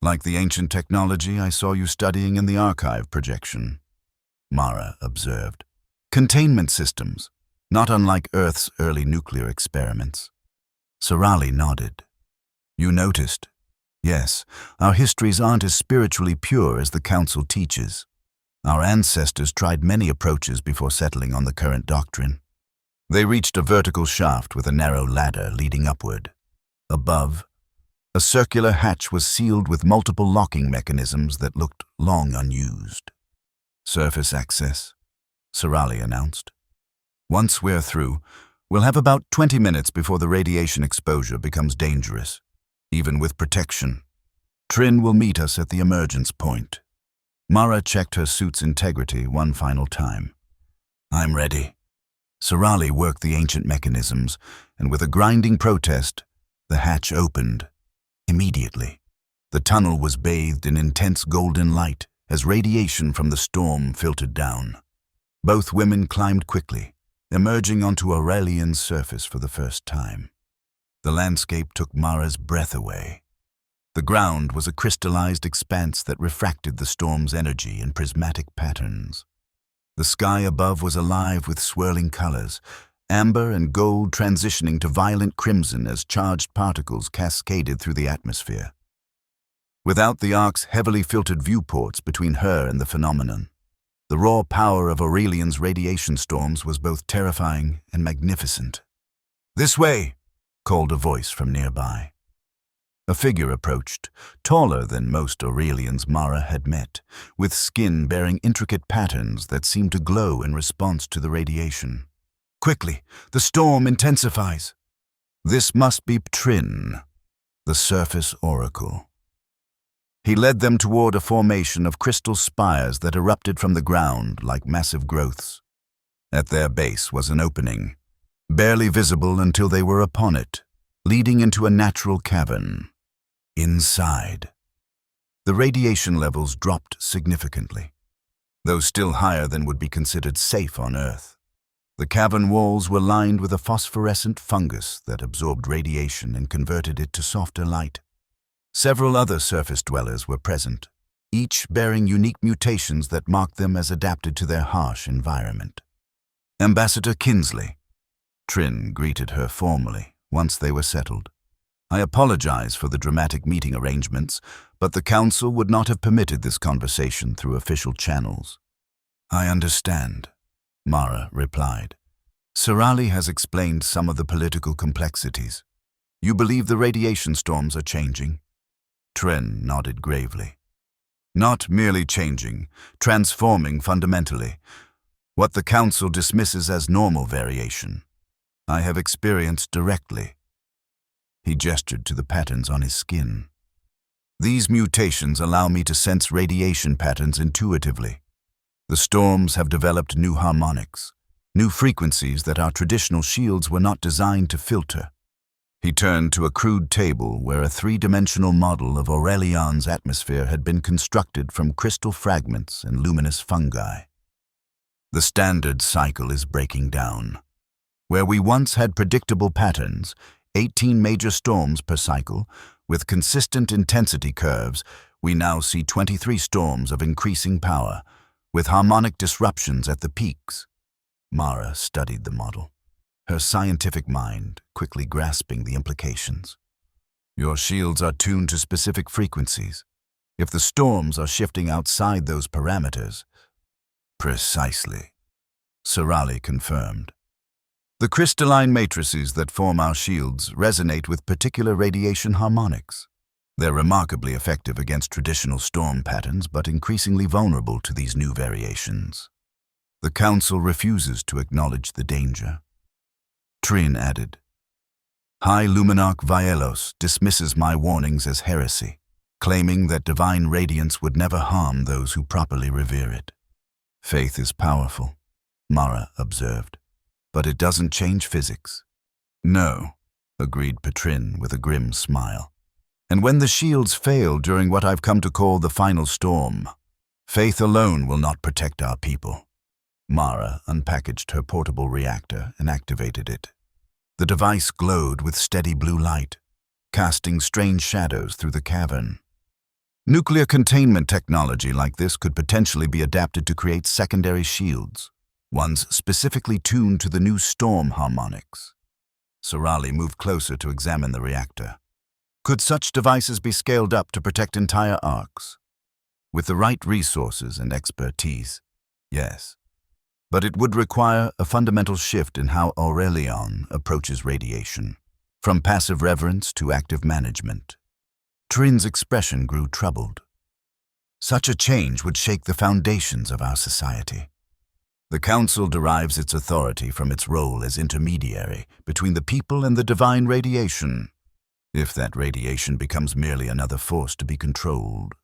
Like the ancient technology I saw you studying in the archive projection, Mara observed. Containment systems, not unlike Earth's early nuclear experiments. Serali nodded. You noticed? Yes, our histories aren't as spiritually pure as the Council teaches. Our ancestors tried many approaches before settling on the current doctrine. They reached a vertical shaft with a narrow ladder leading upward. Above, a circular hatch was sealed with multiple locking mechanisms that looked long unused. Surface access, Serali announced. Once we're through, we'll have about 20 minutes before the radiation exposure becomes dangerous, even with protection. Trin will meet us at the emergence point. Mara checked her suit's integrity one final time. I'm ready. Sorali worked the ancient mechanisms, and with a grinding protest, the hatch opened. Immediately, the tunnel was bathed in intense golden light as radiation from the storm filtered down. Both women climbed quickly, emerging onto Aurelian's surface for the first time. The landscape took Mara's breath away. The ground was a crystallized expanse that refracted the storm's energy in prismatic patterns. The sky above was alive with swirling colors, amber and gold transitioning to violent crimson as charged particles cascaded through the atmosphere. Without the Ark's heavily filtered viewports between her and the phenomenon, the raw power of Aurelian's radiation storms was both terrifying and magnificent. "This way!" called a voice from nearby. A figure approached, taller than most Aurelians Mara had met, with skin bearing intricate patterns that seemed to glow in response to the radiation. "Quickly, the storm intensifies." This must be Trin, the surface oracle. He led them toward a formation of crystal spires that erupted from the ground like massive growths. At their base was an opening, barely visible until they were upon it, leading into a natural cavern. Inside, the radiation levels dropped significantly, though still higher than would be considered safe on Earth. The cavern walls were lined with a phosphorescent fungus that absorbed radiation and converted it to softer light. Several other surface dwellers were present, each bearing unique mutations that marked them as adapted to their harsh environment. "Ambassador Kinsley," Trin greeted her formally once they were settled. "I apologize for the dramatic meeting arrangements, but the Council would not have permitted this conversation through official channels." "I understand," Mara replied. "Sorali has explained some of the political complexities. You believe the radiation storms are changing?" Trin nodded gravely. "Not merely changing, transforming fundamentally. What the Council dismisses as normal variation, I have experienced directly." He gestured to the patterns on his skin. "These mutations allow me to sense radiation patterns intuitively. The storms have developed new harmonics, new frequencies that our traditional shields were not designed to filter." He turned to a crude table where a three-dimensional model of Aurelian's atmosphere had been constructed from crystal fragments and luminous fungi. "The standard cycle is breaking down. Where we once had predictable patterns, 18 major storms per cycle, with consistent intensity curves, we now see 23 storms of increasing power, with harmonic disruptions at the peaks." Mara studied the model, her scientific mind quickly grasping the implications. "Your shields are tuned to specific frequencies. If the storms are shifting outside those parameters..." "Precisely," Sorali confirmed. "The crystalline matrices that form our shields resonate with particular radiation harmonics. They're remarkably effective against traditional storm patterns, but increasingly vulnerable to these new variations. The Council refuses to acknowledge the danger." Trin added, "High Luminarch Vielos dismisses my warnings as heresy, claiming that divine radiance would never harm those who properly revere it." "Faith is powerful," Mara observed, "but it doesn't change physics." "No," agreed Petrin with a grim smile. "And when the shields fail during what I've come to call the final storm, faith alone will not protect our people." Mara unpackaged her portable reactor and activated it. The device glowed with steady blue light, casting strange shadows through the cavern. Nuclear containment technology like this could potentially be adapted to create secondary shields, ones specifically tuned to the new storm harmonics. Sorali moved closer to examine the reactor. Could such devices be scaled up to protect entire arcs? With the right resources and expertise, yes. But it would require a fundamental shift in how Aurelian approaches radiation, from passive reverence to active management. Trin's expression grew troubled. Such a change would shake the foundations of our society. The Council derives its authority from its role as intermediary between the people and the divine radiation. If that radiation becomes merely another force to be controlled,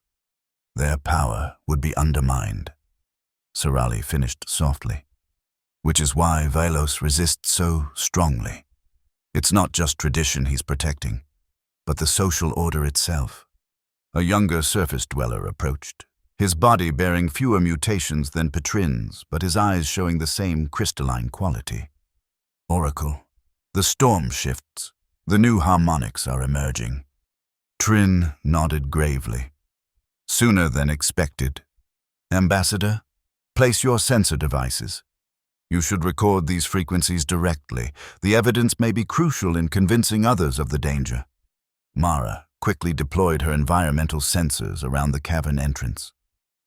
their power would be undermined. Sorali finished softly. which is why Vaelos resists so strongly. It's not just tradition he's protecting, but the social order itself. A younger surface dweller approached, his body bearing fewer mutations than Petrin's, but his eyes showing the same crystalline quality. Oracle, the storm shifts. The new harmonics are emerging. Trin nodded gravely. Sooner than expected. Ambassador, place your sensor devices. You should record these frequencies directly. The evidence may be crucial in convincing others of the danger. Mara quickly deployed her environmental sensors around the cavern entrance.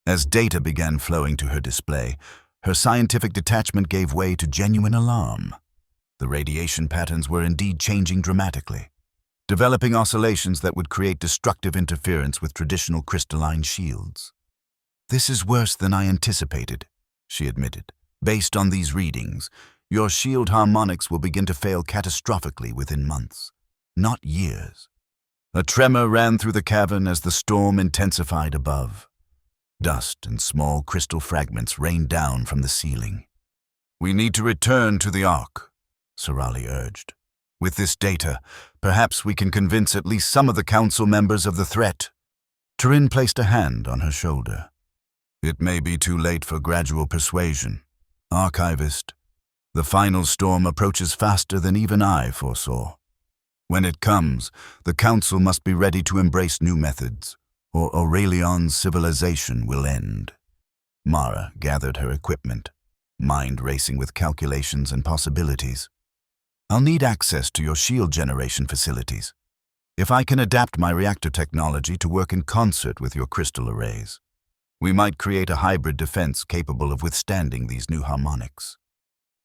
As data began flowing to her display, her scientific detachment gave way to genuine alarm. The radiation patterns were indeed changing dramatically, developing oscillations that would create destructive interference with traditional crystalline shields. "This is worse than I anticipated," she admitted. "Based on these readings, your shield harmonics will begin to fail catastrophically within months, not years." A tremor ran through the cavern as the storm intensified above. Dust and small crystal fragments rained down from the ceiling. "We need to return to the Ark," Serali urged. "With this data, perhaps we can convince at least some of the council members of the threat." Turin placed a hand on her shoulder. "It may be too late for gradual persuasion. Archivist, the final storm approaches faster than even I foresaw. When it comes, the Council must be ready to embrace new methods, or Aurelion's civilization will end." Mara gathered her equipment, mind racing with calculations and possibilities. "I'll need access to your shield generation facilities. If I can adapt my reactor technology to work in concert with your crystal arrays, we might create a hybrid defense capable of withstanding these new harmonics."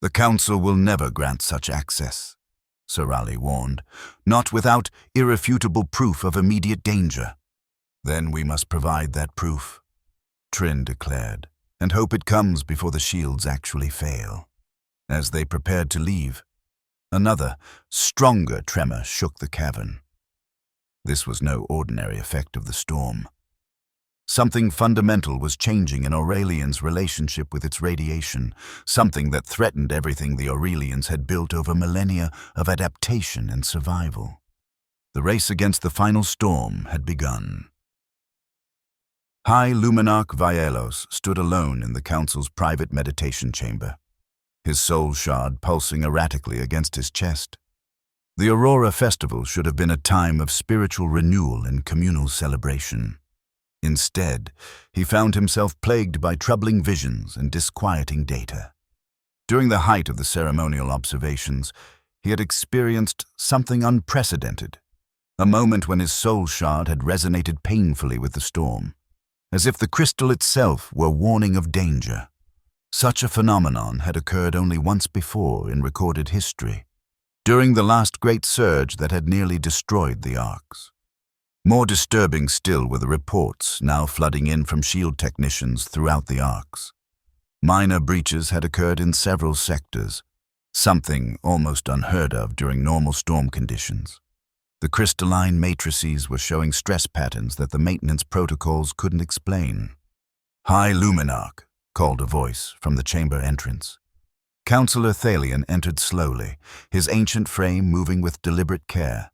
"The Council will never grant such access," Serali warned, "not without irrefutable proof of immediate danger." "Then we must provide that proof," Trin declared, "and hope it comes before the shields actually fail." As they prepared to leave, another, stronger tremor shook the cavern. This was no ordinary effect of the storm. Something fundamental was changing in Aurelian's relationship with its radiation, something that threatened everything the Aurelians had built over millennia of adaptation and survival. The race against the final storm had begun. High Luminarch Vaelos stood alone in the Council's private meditation chamber, his soul shard pulsing erratically against his chest. The Aurora Festival should have been a time of spiritual renewal and communal celebration. Instead, he found himself plagued by troubling visions and disquieting data. During the height of the ceremonial observations, he had experienced something unprecedented, a moment when his soul shard had resonated painfully with the storm, as if the crystal itself were warning of danger. Such a phenomenon had occurred only once before in recorded history, during the last great surge that had nearly destroyed the Arks. More disturbing still were the reports now flooding in from shield technicians throughout the Arks. Minor breaches had occurred in several sectors, something almost unheard of during normal storm conditions. The crystalline matrices were showing stress patterns that the maintenance protocols couldn't explain. "High Luminarch," called a voice from the chamber entrance. Councillor Thalion entered slowly, his ancient frame moving with deliberate care.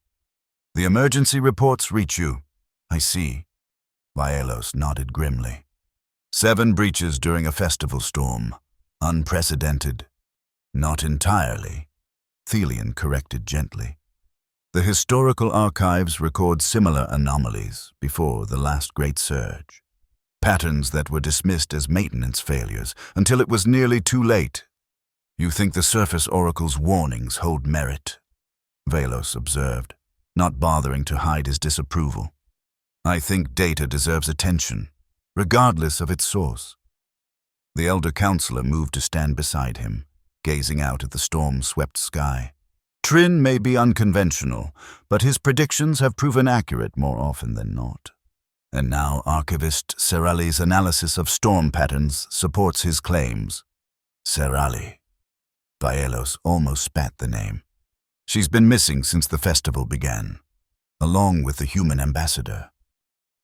"The emergency reports reach you." "I see." Vaelos nodded grimly. 7 breaches during a festival storm. Unprecedented. "Not entirely," Thalion corrected gently. "The historical archives record similar anomalies before the last great surge. Patterns that were dismissed as maintenance failures until it was nearly too late." "You think the Surface Oracle's warnings hold merit?" Vaelos observed, not bothering to hide his disapproval. "I think data deserves attention, regardless of its source." The elder counselor moved to stand beside him, gazing out at the storm-swept sky. "Trin may be unconventional, but his predictions have proven accurate more often than not. And now Archivist Serali's analysis of storm patterns supports his claims." "Serali." Vaelos almost spat the name. "She's been missing since the festival began, along with the human ambassador."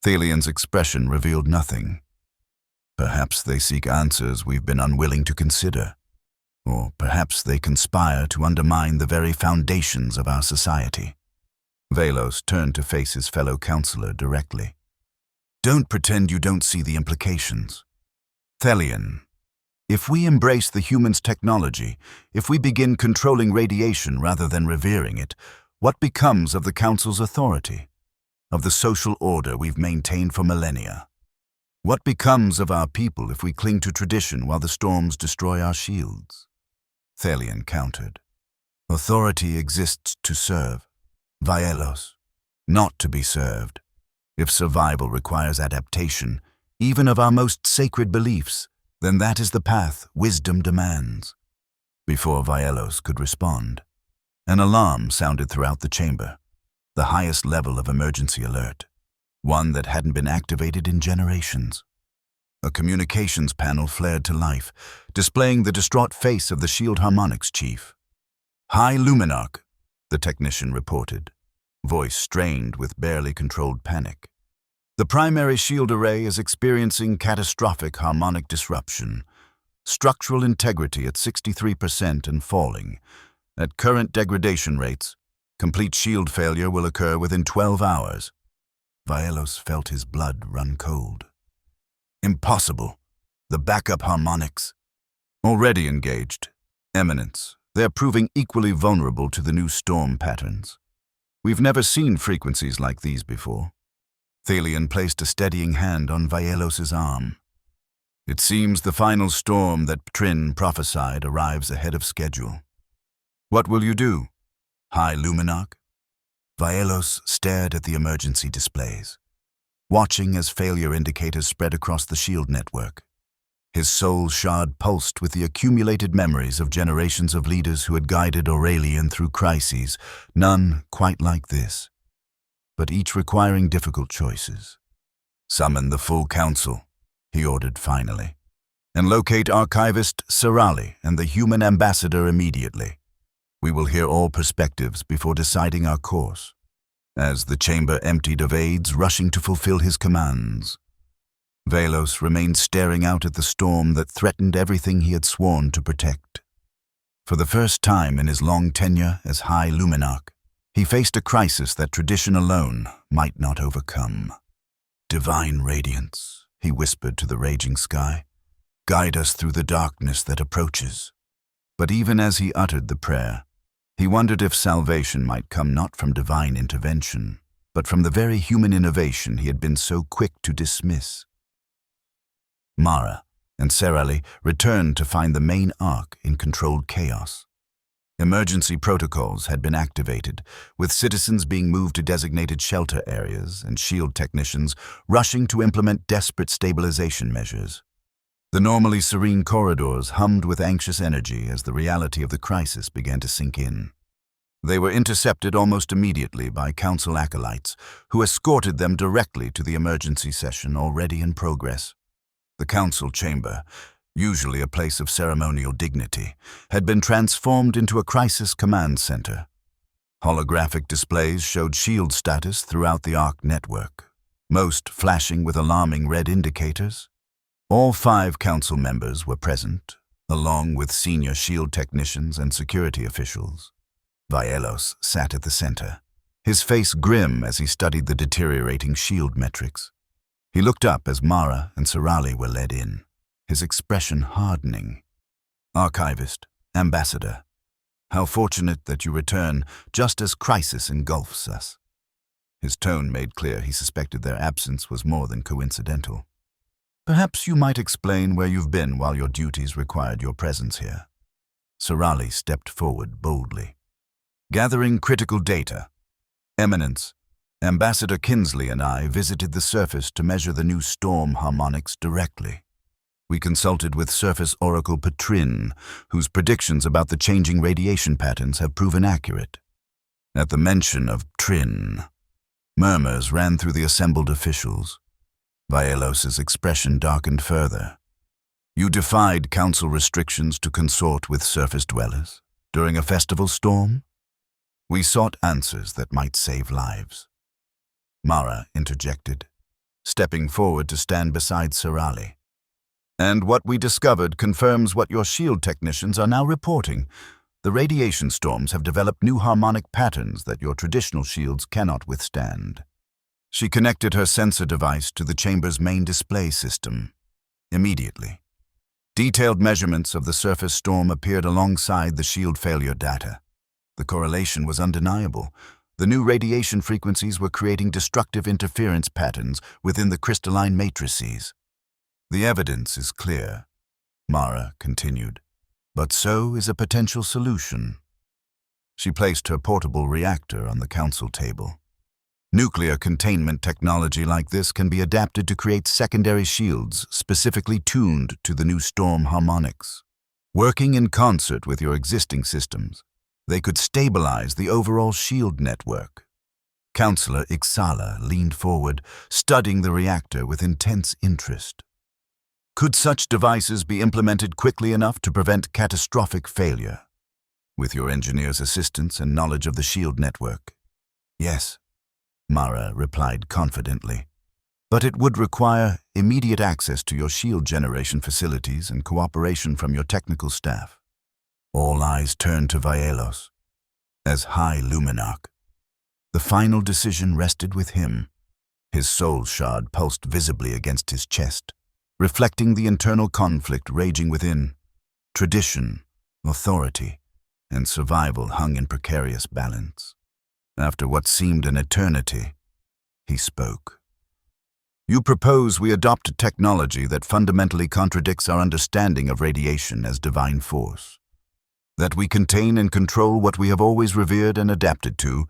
Thalion's expression revealed nothing. "Perhaps they seek answers we've been unwilling to consider." Or perhaps they conspire to undermine the very foundations of our society. Velos turned to face his fellow counselor directly. Don't pretend you don't see the implications. Thelian, if we embrace the human's technology, if we begin controlling radiation rather than revering it, what becomes of the Council's authority? Of the social order we've maintained for millennia? What becomes of our people if we cling to tradition while the storms destroy our shields? Thelian countered. Authority exists to serve, Vaelos, not to be served. If survival requires adaptation, even of our most sacred beliefs, then that is the path wisdom demands. Before Vaelos could respond, an alarm sounded throughout the chamber, the highest level of emergency alert, one that hadn't been activated in generations. A communications panel flared to life, displaying the distraught face of the Shield Harmonics chief. High Luminarch, the technician reported, voice strained with barely controlled panic. The primary shield array is experiencing catastrophic harmonic disruption. Structural integrity at 63% and falling. At current degradation rates, complete shield failure will occur within 12 hours. Vaelos felt his blood run cold. Impossible. The backup harmonics. Already engaged. Eminence. They're proving equally vulnerable to the new storm patterns. We've never seen frequencies like these before. Thelian placed a steadying hand on Vaelos's arm. It seems the final storm that Ptrin prophesied arrives ahead of schedule. What will you do, High Luminarch? Vaelos stared at the emergency displays, watching as failure indicators spread across the shield network. His soul shard pulsed with the accumulated memories of generations of leaders who had guided Aurelian through crises, none quite like this, but each requiring difficult choices. Summon the full council, he ordered finally, and locate Archivist Serali and the human ambassador immediately. We will hear all perspectives before deciding our course. As the chamber emptied of aides rushing to fulfill his commands, Vaelos remained staring out at the storm that threatened everything he had sworn to protect. For the first time in his long tenure as High Luminarch, he faced a crisis that tradition alone might not overcome. Divine radiance, he whispered to the raging sky, guide us through the darkness that approaches. But even as he uttered the prayer, he wondered if salvation might come not from divine intervention, but from the very human innovation he had been so quick to dismiss. Mara and Serali returned to find the main arc in controlled chaos. Emergency protocols had been activated, with citizens being moved to designated shelter areas and shield technicians rushing to implement desperate stabilization measures. The normally serene corridors hummed with anxious energy as the reality of the crisis began to sink in. They were intercepted almost immediately by council acolytes, who escorted them directly to the emergency session already in progress. The council chamber, usually a place of ceremonial dignity, had been transformed into a crisis command center. Holographic displays showed shield status throughout the ARC network, most flashing with alarming red indicators. All 5 council members were present, along with senior shield technicians and security officials. Vaelos sat at the center, his face grim as he studied the deteriorating shield metrics. He looked up as Mara and Serali were led in, his expression hardening. Archivist, Ambassador, how fortunate that you return just as crisis engulfs us. His tone made clear he suspected their absence was more than coincidental. Perhaps you might explain where you've been while your duties required your presence here. Serali stepped forward boldly. Gathering critical data. Eminence, Ambassador Kinsley and I visited the surface to measure the new storm harmonics directly. We consulted with Surface Oracle Ptrin, whose predictions about the changing radiation patterns have proven accurate. At the mention of Ptrin, murmurs ran through the assembled officials. Vaelos's expression darkened further. You defied council restrictions to consort with surface dwellers during a festival storm? We sought answers that might save lives. Mara interjected, stepping forward to stand beside Serali. And what we discovered confirms what your shield technicians are now reporting. The radiation storms have developed new harmonic patterns that your traditional shields cannot withstand. She connected her sensor device to the chamber's main display system. Immediately, detailed measurements of the surface storm appeared alongside the shield failure data. The correlation was undeniable. The new radiation frequencies were creating destructive interference patterns within the crystalline matrices. The evidence is clear, Mara continued, but so is a potential solution. She placed her portable reactor on the council table. Nuclear containment technology like this can be adapted to create secondary shields specifically tuned to the new storm harmonics. Working in concert with your existing systems, they could stabilize the overall shield network. Counselor Ixala leaned forward, studying the reactor with intense interest. Could such devices be implemented quickly enough to prevent catastrophic failure? With your engineer's assistance and knowledge of the shield network? Yes, Mara replied confidently. But it would require immediate access to your shield generation facilities and cooperation from your technical staff. All eyes turned to Vaelos. As High Luminarch, the final decision rested with him. His soul shard pulsed visibly against his chest, reflecting the internal conflict raging within. Tradition, authority, and survival hung in precarious balance. After what seemed an eternity, he spoke. You propose we adopt a technology that fundamentally contradicts our understanding of radiation as divine force. That we contain and control what we have always revered and adapted to.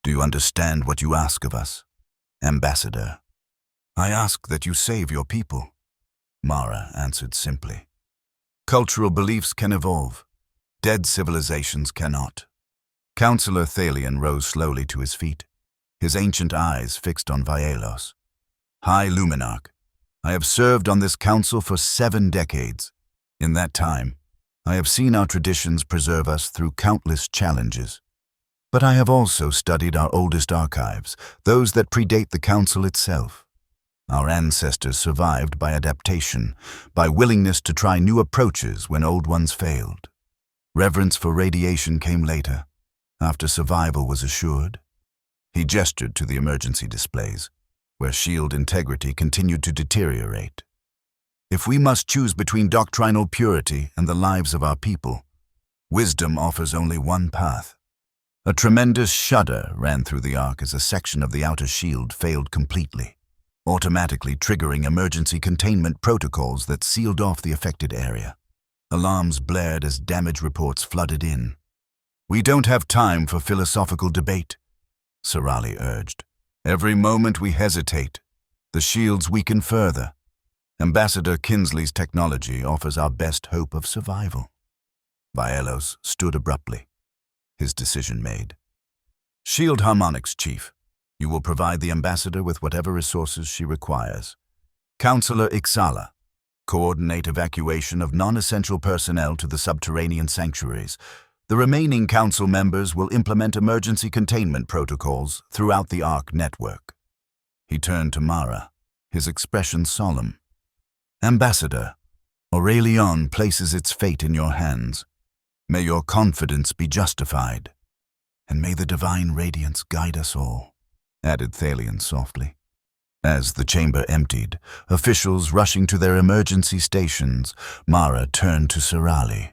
Do you understand what you ask of us? Ambassador, I ask that you save your people, Mara answered simply. Cultural beliefs can evolve. Dead civilizations cannot. Counselor Thalion rose slowly to his feet, his ancient eyes fixed on Vaelos. High Luminarch, I have served on this council for 7 decades. In that time, I have seen our traditions preserve us through countless challenges. But I have also studied our oldest archives, those that predate the council itself. Our ancestors survived by adaptation, by willingness to try new approaches when old ones failed. Reverence for radiation came later, after survival was assured. He gestured to the emergency displays, where shield integrity continued to deteriorate. If we must choose between doctrinal purity and the lives of our people, wisdom offers only one path. A tremendous shudder ran through the arc as a section of the outer shield failed completely, automatically triggering emergency containment protocols that sealed off the affected area. Alarms blared as damage reports flooded in. We don't have time for philosophical debate, Sarali urged. Every moment we hesitate, the shields weaken further. Ambassador Kinsley's technology offers our best hope of survival. Vaelos stood abruptly, his decision made. Shield Harmonics, Chief. You will provide the ambassador with whatever resources she requires. Counselor Ixala, coordinate evacuation of non-essential personnel to the subterranean sanctuaries. The remaining council members will implement emergency containment protocols throughout the ARC network. He turned to Mara, his expression solemn. Ambassador, Aurelion places its fate in your hands. May your confidence be justified, and may the divine radiance guide us all, added Thalion softly. As the chamber emptied, officials rushing to their emergency stations, Mara turned to Sarali.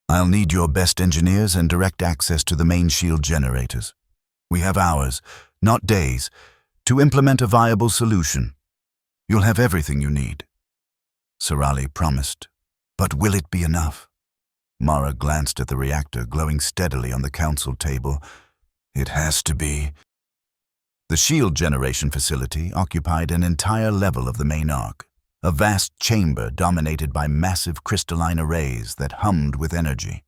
I'll need your best engineers and direct access to the main shield generators. We have hours, not days, to implement a viable solution. You'll have everything you need. Sarali promised. But will it be enough? Mara glanced at the reactor glowing steadily on the council table. It has to be. The shield generation facility occupied an entire level of the main arc, a vast chamber dominated by massive crystalline arrays that hummed with energy.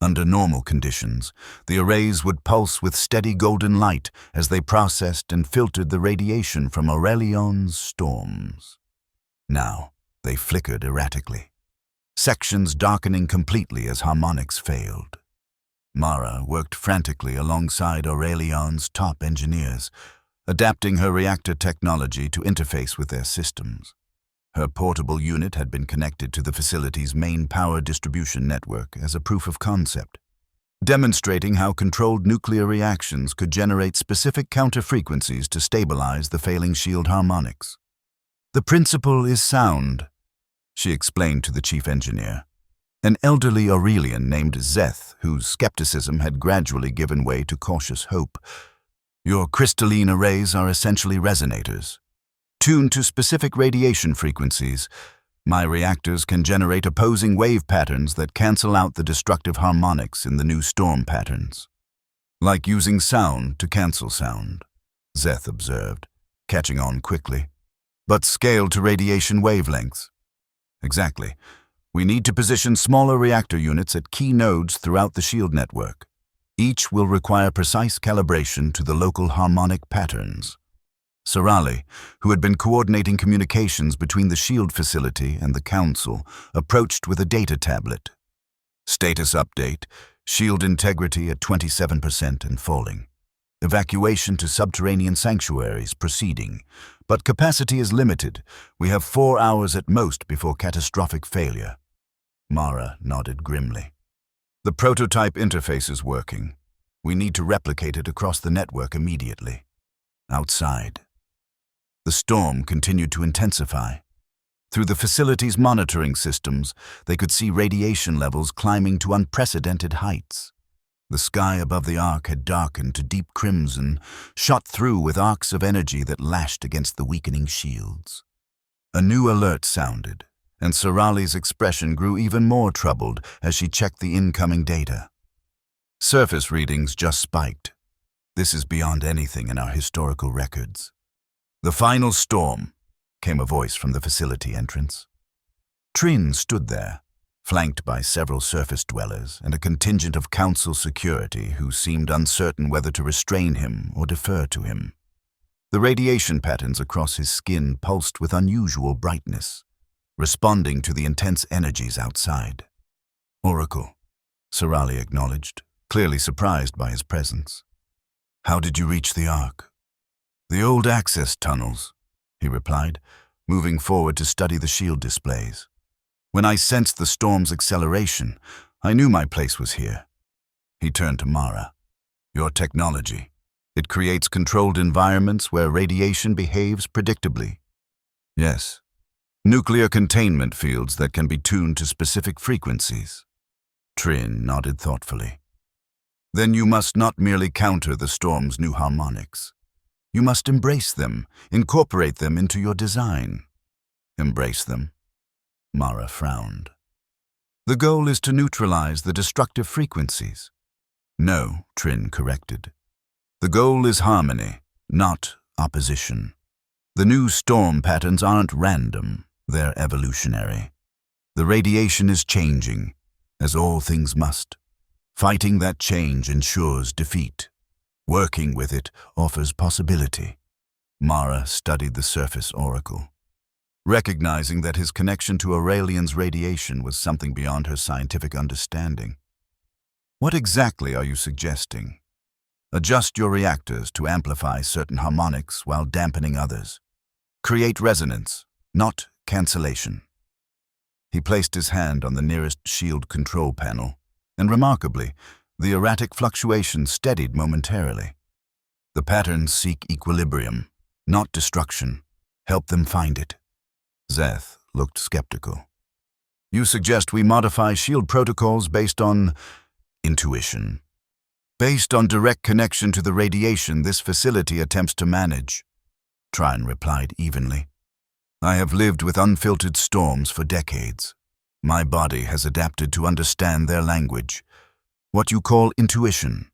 Under normal conditions, the arrays would pulse with steady golden light as they processed and filtered the radiation from Aurelion's storms. Now, they flickered erratically, sections darkening completely as harmonics failed. Mara worked frantically alongside Aurelion's top engineers, adapting her reactor technology to interface with their systems. Her portable unit had been connected to the facility's main power distribution network as a proof of concept, demonstrating how controlled nuclear reactions could generate specific counter-frequencies to stabilize the failing shield harmonics. "The principle is sound," she explained to the chief engineer, an elderly Aurelian named Zeth, whose skepticism had gradually given way to cautious hope. "Your crystalline arrays are essentially resonators. Tuned to specific radiation frequencies, my reactors can generate opposing wave patterns that cancel out the destructive harmonics in the new storm patterns." "Like using sound to cancel sound," Zeth observed, catching on quickly. "But scaled to radiation wavelengths." "Exactly. We need to position smaller reactor units at key nodes throughout the shield network. Each will require precise calibration to the local harmonic patterns." Sarali, who had been coordinating communications between the shield facility and the council, approached with a data tablet. "Status update. Shield integrity at 27% and falling. Evacuation to subterranean sanctuaries proceeding, but capacity is limited. We have 4 hours at most before catastrophic failure." Mara nodded grimly. "The prototype interface is working. We need to replicate it across the network immediately." Outside, the storm continued to intensify. Through the facility's monitoring systems, they could see radiation levels climbing to unprecedented heights. The sky above the arc had darkened to deep crimson, shot through with arcs of energy that lashed against the weakening shields. A new alert sounded, and Sarali's expression grew even more troubled as she checked the incoming data. "Surface readings just spiked. This is beyond anything in our historical records." "The final storm," came a voice from the facility entrance. Trin stood there, flanked by several surface dwellers and a contingent of council security who seemed uncertain whether to restrain him or defer to him. The radiation patterns across his skin pulsed with unusual brightness, responding to the intense energies outside. "Oracle," Sarali acknowledged, clearly surprised by his presence. "How did you reach the Ark?" "The old access tunnels," he replied, moving forward to study the shield displays. "When I sensed the storm's acceleration, I knew my place was here." He turned to Mara. "Your technology. It creates controlled environments where radiation behaves predictably." "Yes. Nuclear containment fields that can be tuned to specific frequencies." Trin nodded thoughtfully. "Then you must not merely counter the storm's new harmonics. You must embrace them, incorporate them into your design." "Embrace them?" Mara frowned. "The goal is to neutralize the destructive frequencies." "No," Trin corrected. "The goal is harmony, not opposition. The new storm patterns aren't random, they're evolutionary. The radiation is changing, as all things must. Fighting that change ensures defeat. Working with it offers possibility." Mara studied the surface oracle, recognizing that his connection to Aurelian's radiation was something beyond her scientific understanding. "What exactly are you suggesting?" "Adjust your reactors to amplify certain harmonics while dampening others. Create resonance, not cancellation." He placed his hand on the nearest shield control panel, and remarkably, the erratic fluctuations steadied momentarily. "The patterns seek equilibrium, not destruction. Help them find it." Zeth looked skeptical. "You suggest we modify shield protocols based on intuition?" "Based on direct connection to the radiation this facility attempts to manage," Trine replied evenly. "I have lived with unfiltered storms for decades. My body has adapted to understand their language. What you call intuition,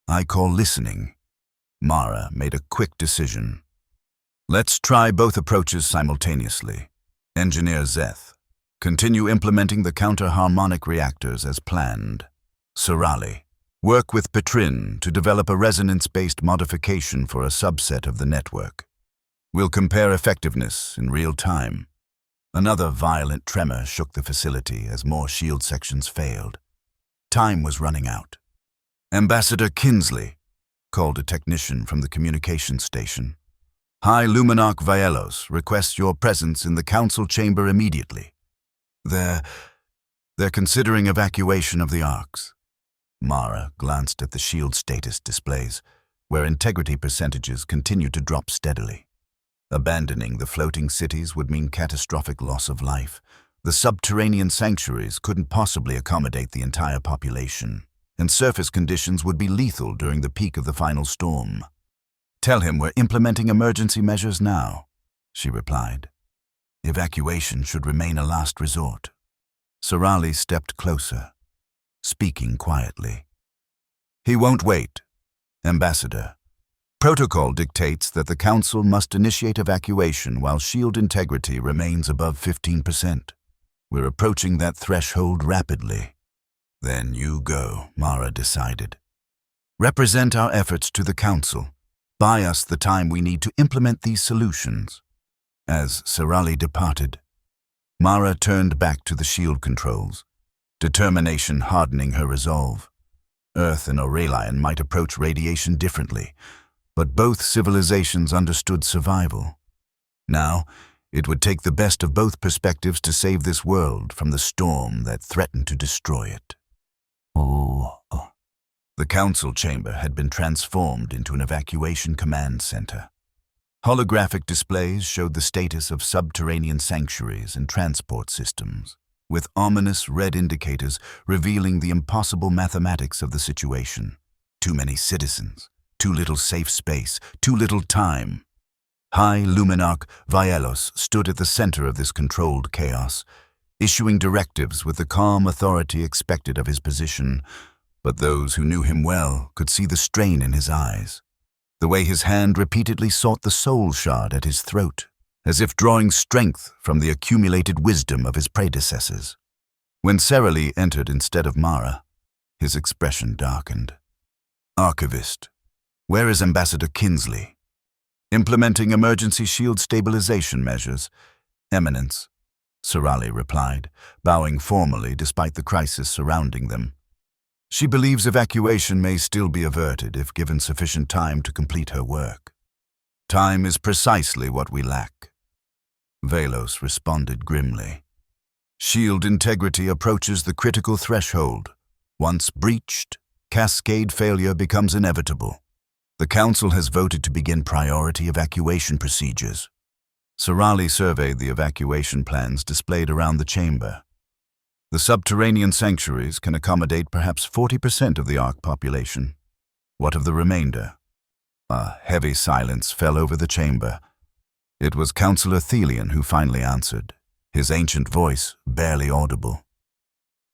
I call listening." Mara made a quick decision. "Let's try both approaches simultaneously. Engineer Zeth, continue implementing the counter-harmonic reactors as planned. Sarali, work with Petrin to develop a resonance-based modification for a subset of the network. We'll compare effectiveness in real time." Another violent tremor shook the facility as more shield sections failed. Time was running out. "Ambassador Kinsley," called a technician from the communications station. High Luminarch Vielos requests your presence in the council chamber immediately. They're considering evacuation of the arcs. Mara glanced at the shield status displays, where integrity percentages continued to drop steadily. Abandoning the floating cities would mean catastrophic loss of life. The subterranean sanctuaries couldn't possibly accommodate the entire population, and surface conditions would be lethal during the peak of the final storm. Tell him we're implementing emergency measures now, she replied. Evacuation should remain a last resort. Sorali stepped closer, speaking quietly. He won't wait, Ambassador. Protocol dictates that the Council must initiate evacuation while shield integrity remains above 15%. We're approaching that threshold rapidly. Then you go, Mara decided. Represent our efforts to the Council. Buy us the time we need to implement these solutions. As Sorali departed, Mara turned back to the shield controls, determination hardening her resolve. Earth and Aurelion might approach radiation differently, but both civilizations understood survival. Now, it would take the best of both perspectives to save this world from the storm that threatened to destroy it. The council chamber had been transformed into an evacuation command center. Holographic displays showed the status of subterranean sanctuaries and transport systems, with ominous red indicators revealing the impossible mathematics of the situation. Too many citizens, too little safe space, too little time. High Luminarch Vielos stood at the center of this controlled chaos, issuing directives with the calm authority expected of his position, but those who knew him well could see the strain in his eyes, the way his hand repeatedly sought the soul shard at his throat, as if drawing strength from the accumulated wisdom of his predecessors. When Sorali entered instead of Mara, his expression darkened. Archivist, where is Ambassador Kinsley? Implementing emergency shield stabilization measures. Eminence, Sorali replied, bowing formally despite the crisis surrounding them. She believes evacuation may still be averted if given sufficient time to complete her work. Time is precisely what we lack. Velos responded grimly. Shield integrity approaches the critical threshold. Once breached, cascade failure becomes inevitable. The Council has voted to begin priority evacuation procedures. Sorali surveyed the evacuation plans displayed around the chamber. The subterranean sanctuaries can accommodate perhaps 40% of the Ark population. What of the remainder? A heavy silence fell over the chamber. It was Councillor Thelian who finally answered, his ancient voice barely audible.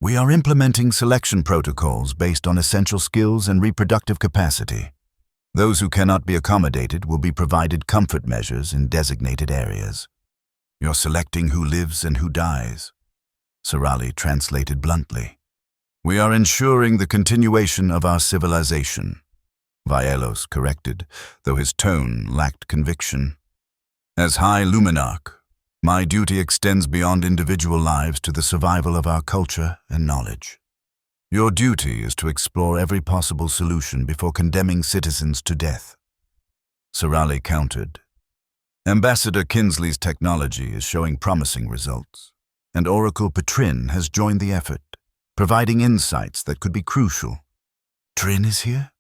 We are implementing selection protocols based on essential skills and reproductive capacity. Those who cannot be accommodated will be provided comfort measures in designated areas. You're selecting who lives and who dies, Sorali translated bluntly. We are ensuring the continuation of our civilization, Vielos corrected, though his tone lacked conviction. As High Luminarch, my duty extends beyond individual lives to the survival of our culture and knowledge. Your duty is to explore every possible solution before condemning citizens to death. Sorali countered. Ambassador Kinsley's technology is showing promising results, and Oracle Petrin has joined the effort, providing insights that could be crucial. Trin is here?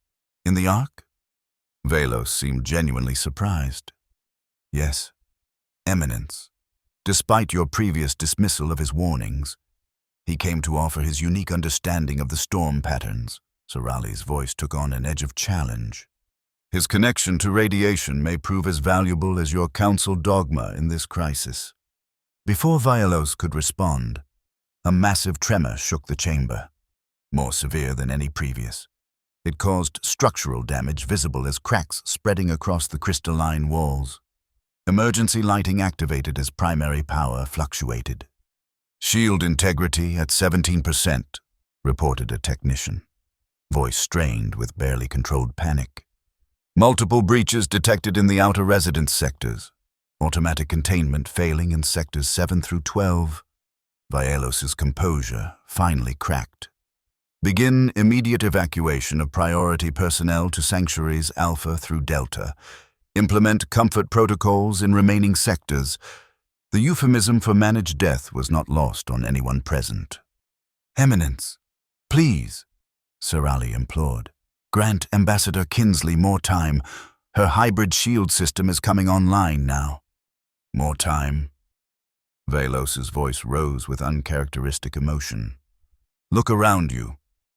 In the Ark? Velos seemed genuinely surprised. Yes, Eminence. Despite your previous dismissal of his warnings, he came to offer his unique understanding of the storm patterns. Sorali's voice took on an edge of challenge. His connection to radiation may prove as valuable as your council dogma in this crisis. Before Vielos could respond, a massive tremor shook the chamber, more severe than any previous. It caused structural damage visible as cracks spreading across the crystalline walls. Emergency lighting activated as primary power fluctuated. Shield integrity at 17%, reported a technician, voice strained with barely controlled panic. Multiple breaches detected in the outer residence sectors. Automatic containment failing in sectors 7 through 12. Vielos's composure finally cracked. Begin immediate evacuation of priority personnel to sanctuaries Alpha through Delta. Implement comfort protocols in remaining sectors. The euphemism for managed death was not lost on anyone present. Eminence, please, Sir Ali implored. Grant Ambassador Kinsley more time. Her hybrid shield system is coming online now. More time? Velos's voice rose with uncharacteristic emotion. Look around you.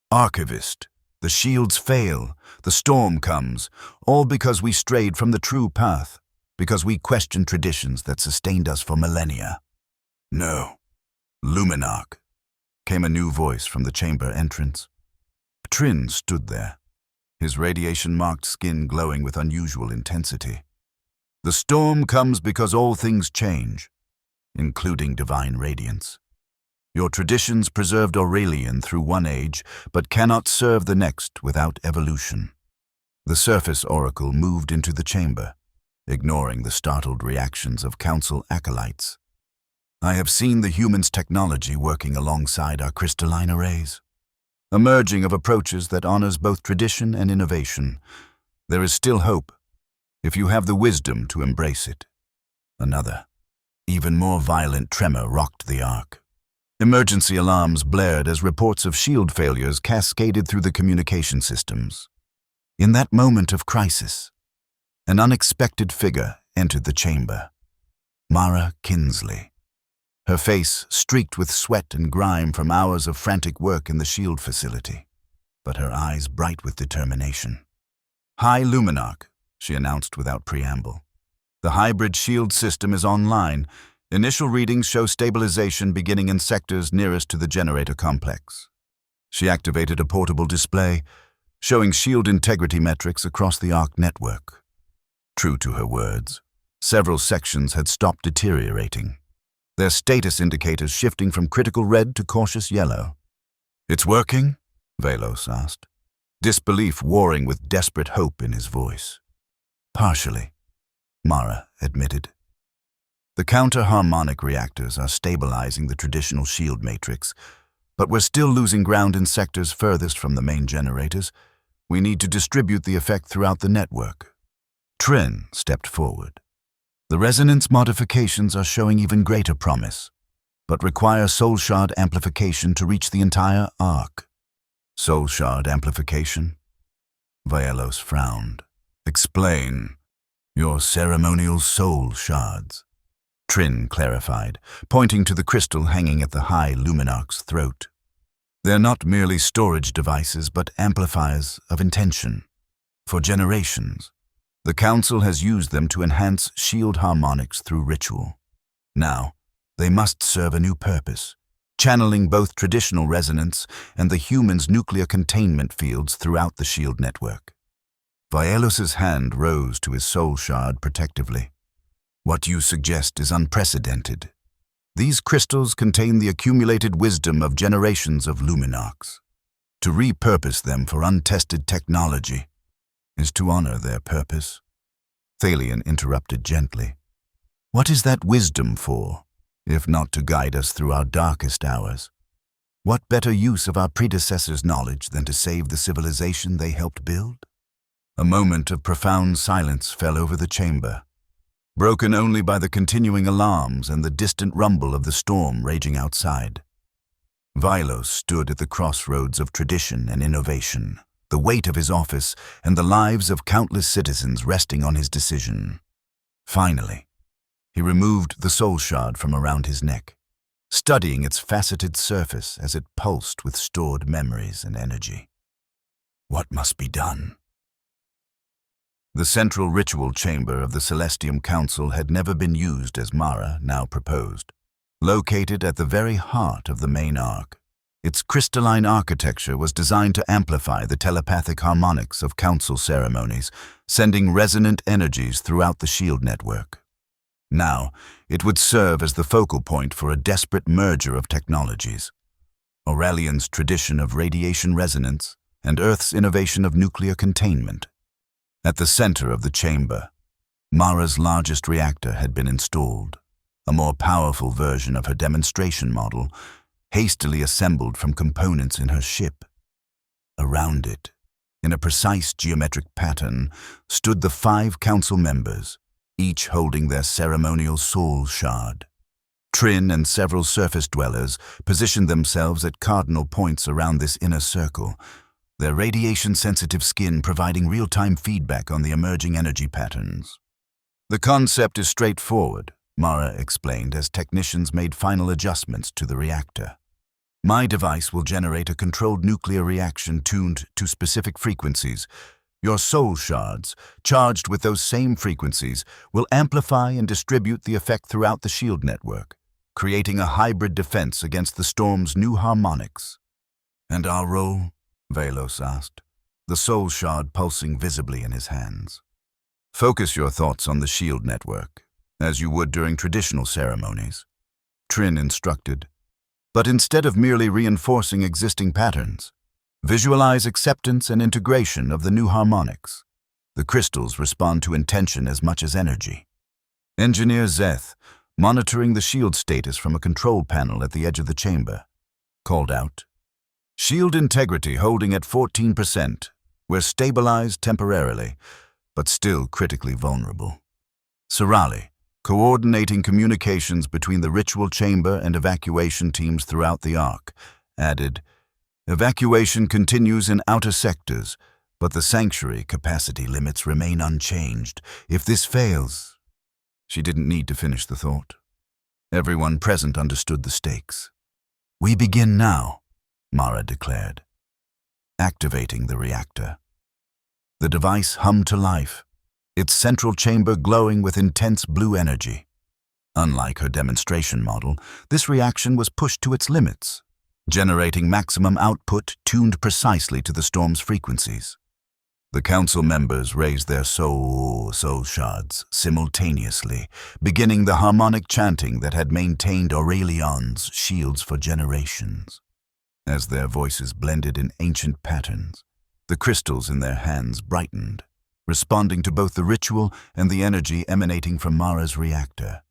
Archivist, the shields fail, the storm comes, all because we strayed from the true path, because we questioned traditions that sustained us for millennia. No. Luminarch, came a new voice from the chamber entrance. Trin stood there, his radiation-marked skin glowing with unusual intensity. The storm comes because all things change, including divine radiance. Your traditions preserved Aurelian through one age, but cannot serve the next without evolution. The surface oracle moved into the chamber, ignoring the startled reactions of council acolytes. I have seen the humans' technology working alongside our crystalline arrays. A merging of approaches that honors both tradition and innovation. There is still hope, if you have the wisdom to embrace it. Another, even more violent tremor rocked the Ark. Emergency alarms blared as reports of shield failures cascaded through the communication systems. In that moment of crisis, an unexpected figure entered the chamber. Mara Kinsley. Her face streaked with sweat and grime from hours of frantic work in the shield facility, but her eyes bright with determination. High Luminarch, she announced without preamble. The hybrid shield system is online. Initial readings show stabilization beginning in sectors nearest to the generator complex. She activated a portable display, showing shield integrity metrics across the Ark network. True to her words, several sections had stopped deteriorating, their status indicators shifting from critical red to cautious yellow. It's working? Velos asked, disbelief warring with desperate hope in his voice. Partially, Mara admitted. The counter-harmonic reactors are stabilizing the traditional shield matrix, but we're still losing ground in sectors furthest from the main generators. We need to distribute the effect throughout the network. Trin stepped forward. The resonance modifications are showing even greater promise, but require soul shard amplification to reach the entire Ark. Soul shard amplification? Velos frowned. Explain. Your ceremonial soul shards. Trin clarified, pointing to the crystal hanging at the High Luminarch's throat. They're not merely storage devices, but amplifiers of intention. For generations, the Council has used them to enhance shield harmonics through ritual. Now, they must serve a new purpose, channeling both traditional resonance and the human's nuclear containment fields throughout the shield network. Vielos's hand rose to his soul shard protectively. What you suggest is unprecedented. These crystals contain the accumulated wisdom of generations of Luminarchs. To repurpose them for untested technology is to honor their purpose. Thalion interrupted gently. What is that wisdom for, if not to guide us through our darkest hours? What better use of our predecessors' knowledge than to save the civilization they helped build? A moment of profound silence fell over the chamber, broken only by the continuing alarms and the distant rumble of the storm raging outside. Velos stood at the crossroads of tradition and innovation, the weight of his office and the lives of countless citizens resting on his decision. Finally, he removed the soul shard from around his neck, studying its faceted surface as it pulsed with stored memories and energy. What must be done? The central ritual chamber of the Celestium Council had never been used as Mara now proposed. Located at the very heart of the main Ark, its crystalline architecture was designed to amplify the telepathic harmonics of council ceremonies, sending resonant energies throughout the shield network. Now, it would serve as the focal point for a desperate merger of technologies. Aurelian's tradition of radiation resonance and Earth's innovation of nuclear containment. At the center of the chamber, Mara's largest reactor had been installed, a more powerful version of her demonstration model, hastily assembled from components in her ship. Around it, In a precise geometric pattern stood the 5 council members, each holding their ceremonial soul shard. Trin and several surface dwellers positioned themselves at cardinal points around this inner circle, their radiation-sensitive skin providing real-time feedback on the emerging energy patterns. "The concept is straightforward," Mara explained as technicians made final adjustments to the reactor. "My device will generate a controlled nuclear reaction tuned to specific frequencies. Your soul shards, charged with those same frequencies, will amplify and distribute the effect throughout the shield network, creating a hybrid defense against the storm's new harmonics." "And our role?" Velos asked, the soul shard pulsing visibly in his hands. "Focus your thoughts on the shield network, as you would during traditional ceremonies," Trin instructed. "But instead of merely reinforcing existing patterns, visualize acceptance and integration of the new harmonics. The crystals respond to intention as much as energy." Engineer Zeth, monitoring the shield status from a control panel at the edge of the chamber, called out, "Shield integrity holding at 14%. We're stabilized temporarily, but still critically vulnerable." Sarali, coordinating communications between the ritual chamber and evacuation teams throughout the Ark, added, "Evacuation continues in outer sectors, but the sanctuary capacity limits remain unchanged. If this fails—" She didn't need to finish the thought. Everyone present understood the stakes. "We begin now," Mara declared, activating the reactor. The device hummed to life, its central chamber glowing with intense blue energy. Unlike her demonstration model, this reaction was pushed to its limits, generating maximum output tuned precisely to the storm's frequencies. The council members raised their soul shards simultaneously, beginning the harmonic chanting that had maintained Aurelion's shields for generations. As their voices blended in ancient patterns, the crystals in their hands brightened, responding to both the ritual and the energy emanating from Mara's reactor.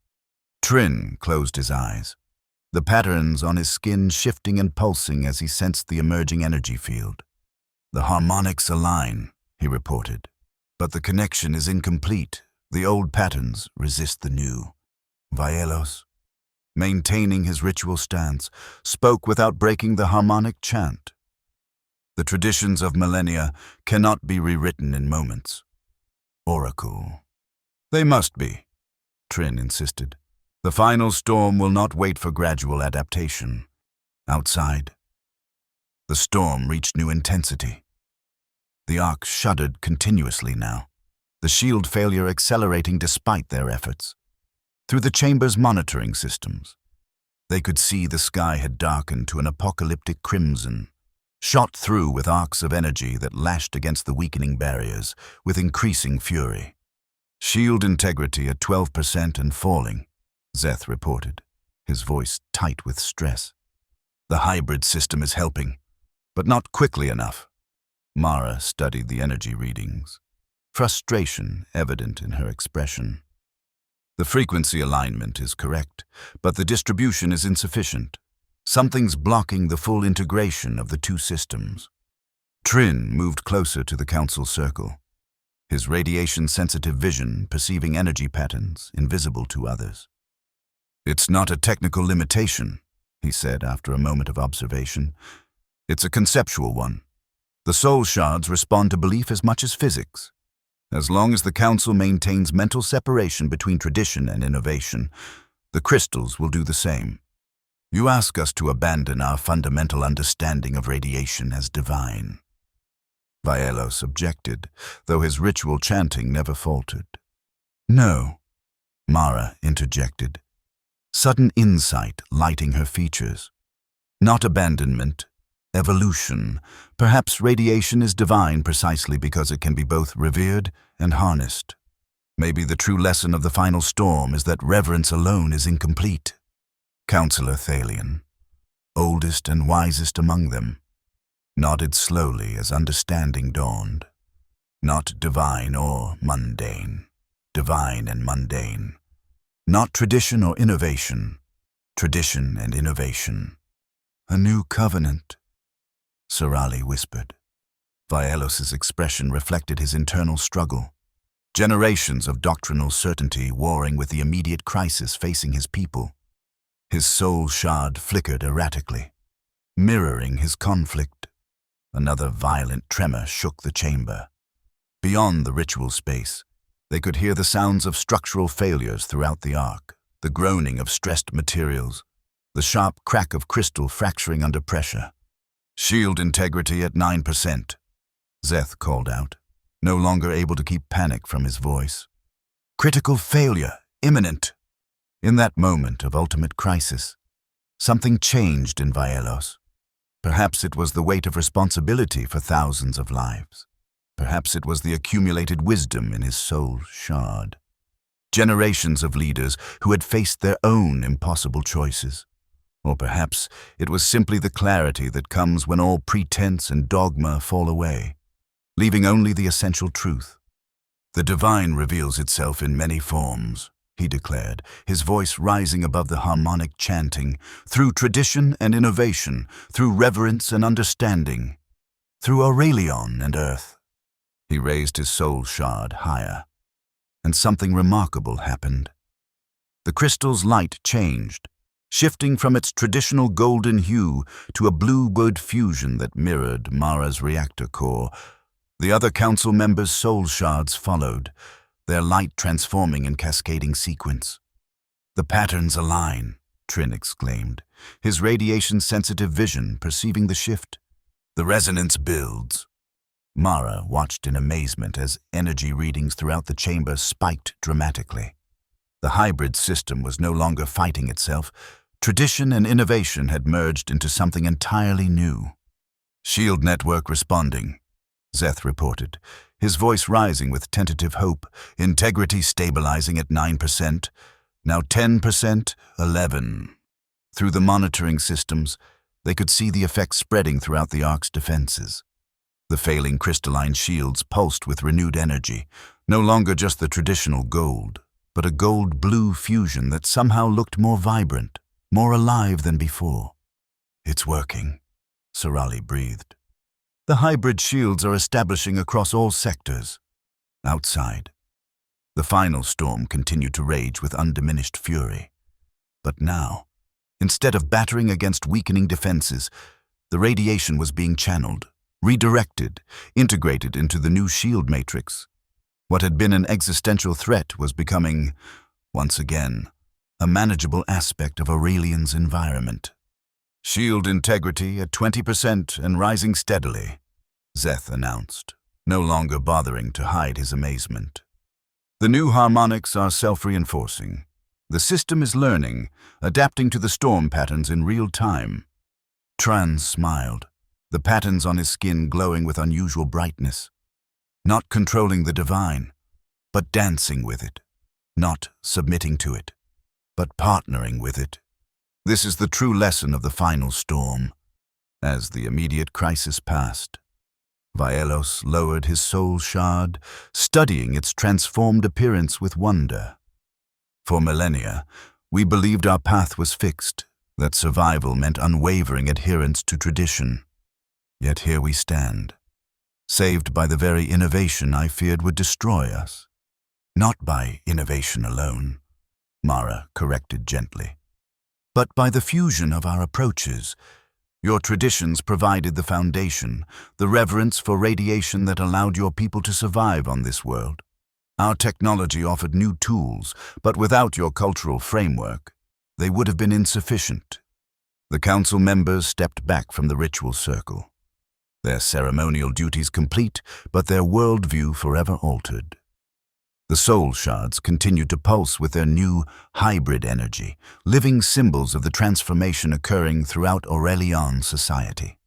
Trin closed his eyes, the patterns on his skin shifting and pulsing as he sensed the emerging energy field. "The harmonics align," he reported, "but the connection is incomplete. The old patterns resist the new." Velos, maintaining his ritual stance, spoke without breaking the harmonic chant. "The traditions of millennia cannot be rewritten in moments. Oracle." "They must be," Trin insisted. "The final storm will not wait for gradual adaptation." Outside, the storm reached new intensity. The Ark shuddered continuously now, the shield failure accelerating despite their efforts. Through the chamber's monitoring systems, they could see the sky had darkened to an apocalyptic crimson, shot through with arcs of energy that lashed against the weakening barriers with increasing fury. "Shield integrity at 12% and falling," Zeth reported, his voice tight with stress. "The hybrid system is helping, but not quickly enough." Mara studied the energy readings, frustration evident in her expression. "The frequency alignment is correct, but the distribution is insufficient. Something's blocking the full integration of the two systems." Trin moved closer to the council circle, his radiation-sensitive vision perceiving energy patterns invisible to others. "It's not a technical limitation," he said after a moment of observation. "It's a conceptual one. The soul shards respond to belief as much as physics. As long as the Council maintains mental separation between tradition and innovation, the crystals will do the same. You ask us to abandon our fundamental understanding of radiation as divine." Velos objected, though his ritual chanting never faltered. "No," Mara interjected, sudden insight lighting her features. "Not abandonment. Evolution. Perhaps radiation is divine precisely because it can be both revered and harnessed. Maybe the true lesson of the final storm is that reverence alone is incomplete." Councillor Thalion, oldest and wisest among them, nodded slowly as understanding dawned. Not divine or mundane, divine and mundane. Not tradition or innovation, tradition and innovation. "A new covenant," Sarali whispered. Vielos's expression reflected his internal struggle. Generations of doctrinal certainty warring with the immediate crisis facing his people. His soul shard flickered erratically, mirroring his conflict. Another violent tremor shook the chamber. Beyond the ritual space, they could hear the sounds of structural failures throughout the ark, the groaning of stressed materials, the sharp crack of crystal fracturing under pressure. "Shield integrity at 9%, Zeth called out, no longer able to keep panic from his voice. "Critical failure, imminent." In that moment of ultimate crisis, something changed in Vielos. Perhaps it was the weight of responsibility for thousands of lives. Perhaps it was the accumulated wisdom in his soul shard. Generations of leaders who had faced their own impossible choices. Or perhaps it was simply the clarity that comes when all pretense and dogma fall away, leaving only the essential truth. "The divine reveals itself in many forms," he declared, his voice rising above the harmonic chanting, "through tradition and innovation, through reverence and understanding, through Aurelion and earth." He raised his soul shard higher, and something remarkable happened. The crystal's light changed, shifting from its traditional golden hue to a blue-wood fusion that mirrored Mara's reactor core. The other council members' soul shards followed, their light transforming in cascading sequence. "The patterns align," Trin exclaimed, his radiation-sensitive vision perceiving the shift. "The resonance builds." Mara watched in amazement as energy readings throughout the chamber spiked dramatically. The hybrid system was no longer fighting itself. Tradition and innovation had merged into something entirely new. "Shield network responding," Zeth reported, his voice rising with tentative hope, "integrity stabilizing at 9%, now 10%, 11%. Through the monitoring systems, they could see the effects spreading throughout the ark's defenses. The failing crystalline shields pulsed with renewed energy, no longer just the traditional gold, but a gold-blue fusion that somehow looked more vibrant, more alive than before. "It's working," Sorali breathed. "The hybrid shields are establishing across all sectors." Outside, the final storm continued to rage with undiminished fury. But now, instead of battering against weakening defenses, the radiation was being channeled, redirected, integrated into the new shield matrix. What had been an existential threat was becoming, once again, a manageable aspect of Aurelian's environment. "Shield integrity at 20% and rising steadily," Zeth announced, no longer bothering to hide his amazement. "The new harmonics are self-reinforcing. The system is learning, adapting to the storm patterns in real time." Tran smiled, the patterns on his skin glowing with unusual brightness. Not controlling the divine, but dancing with it. Not submitting to it, but partnering with it. This is the true lesson of the final storm. As the immediate crisis passed, Vielos lowered his soul shard, studying its transformed appearance with wonder. "For millennia, we believed our path was fixed, that survival meant unwavering adherence to tradition. Yet here we stand, saved by the very innovation I feared would destroy us." "Not by innovation alone," Mara corrected gently, "but by the fusion of our approaches. Your traditions provided the foundation, the reverence for radiation that allowed your people to survive on this world. Our technology offered new tools, but without your cultural framework, they would have been insufficient." The council members stepped back from the ritual circle, their ceremonial duties complete, but their worldview forever altered. The soul shards continued to pulse with their new hybrid energy, living symbols of the transformation occurring throughout Aurelion society.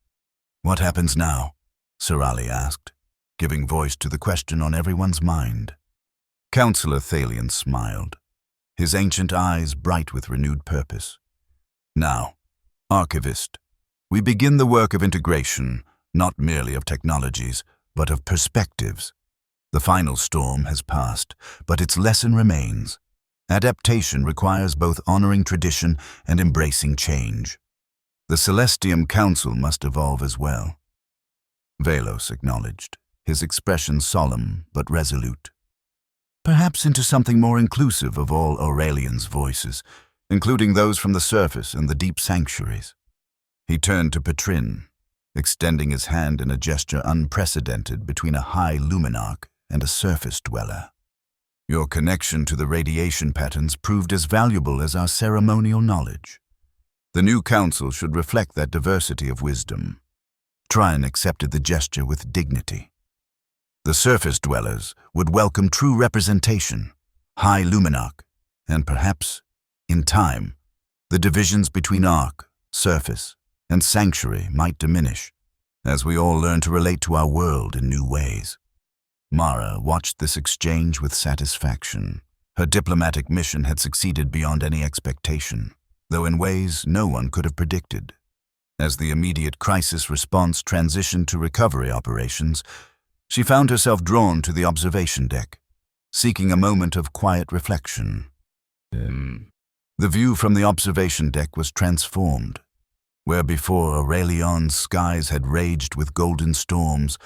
"What happens now?" Sorali asked, giving voice to the question on everyone's mind. Councillor Thalion smiled, his ancient eyes bright with renewed purpose. "Now, Archivist, we begin the work of integration, not merely of technologies, but of perspectives. The final storm has passed, but its lesson remains. Adaptation requires both honoring tradition and embracing change. The Celestium Council must evolve as well." Valos acknowledged, his expression solemn but resolute. Perhaps into something more inclusive of all Aurelian's voices, including those from the surface and the deep sanctuaries. He turned to Petrin, extending his hand in a gesture unprecedented between a high luminarch and a surface dweller. Your connection to the radiation patterns proved as valuable as our ceremonial knowledge. The new council should reflect that diversity of wisdom. Tryon accepted the gesture with dignity. The surface dwellers would welcome true representation, high luminarch, and perhaps, in time, the divisions between arc, surface, and sanctuary might diminish, as we all learn to relate to our world in new ways. Mara watched this exchange with satisfaction. Her diplomatic mission had succeeded beyond any expectation, though in ways no one could have predicted. As the immediate crisis response transitioned to recovery operations, she found herself drawn to the observation deck, seeking a moment of quiet reflection. The view from the observation deck was transformed. Where before Aurelion's skies had raged with golden storms,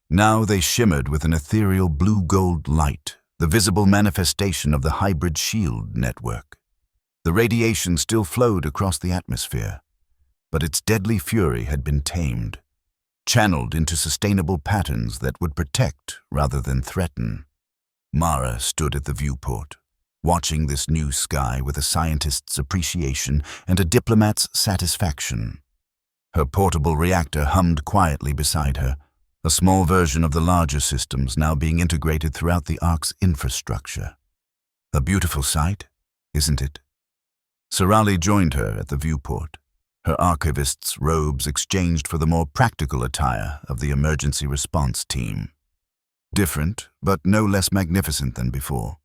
now they shimmered with an ethereal blue-gold light, the visible manifestation of the hybrid shield network. The radiation still flowed across the atmosphere, but its deadly fury had been tamed, channeled into sustainable patterns that would protect rather than threaten. Mara stood at the viewport, watching this new sky with a scientist's appreciation and a diplomat's satisfaction. Her portable reactor hummed quietly beside her, a small version of the larger systems now being integrated throughout the Ark's infrastructure. A beautiful sight, isn't it? Sorali joined her at the viewport, her archivist's robes exchanged for the more practical attire of the emergency response team. Different, but no less magnificent than before.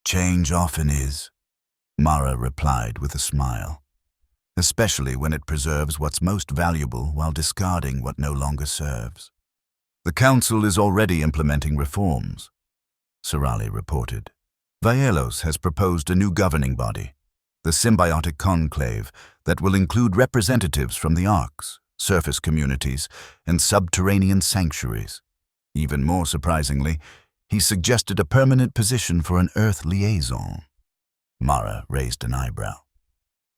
Change often is, Mara replied with a smile, especially when it preserves what's most valuable while discarding what no longer serves. The Council is already implementing reforms, Sorali reported. Vaelos has proposed a new governing body, the Symbiotic Conclave, that will include representatives from the Arks, surface communities, and subterranean sanctuaries. Even more surprisingly, he suggested a permanent position for an Earth liaison. Mara raised an eyebrow.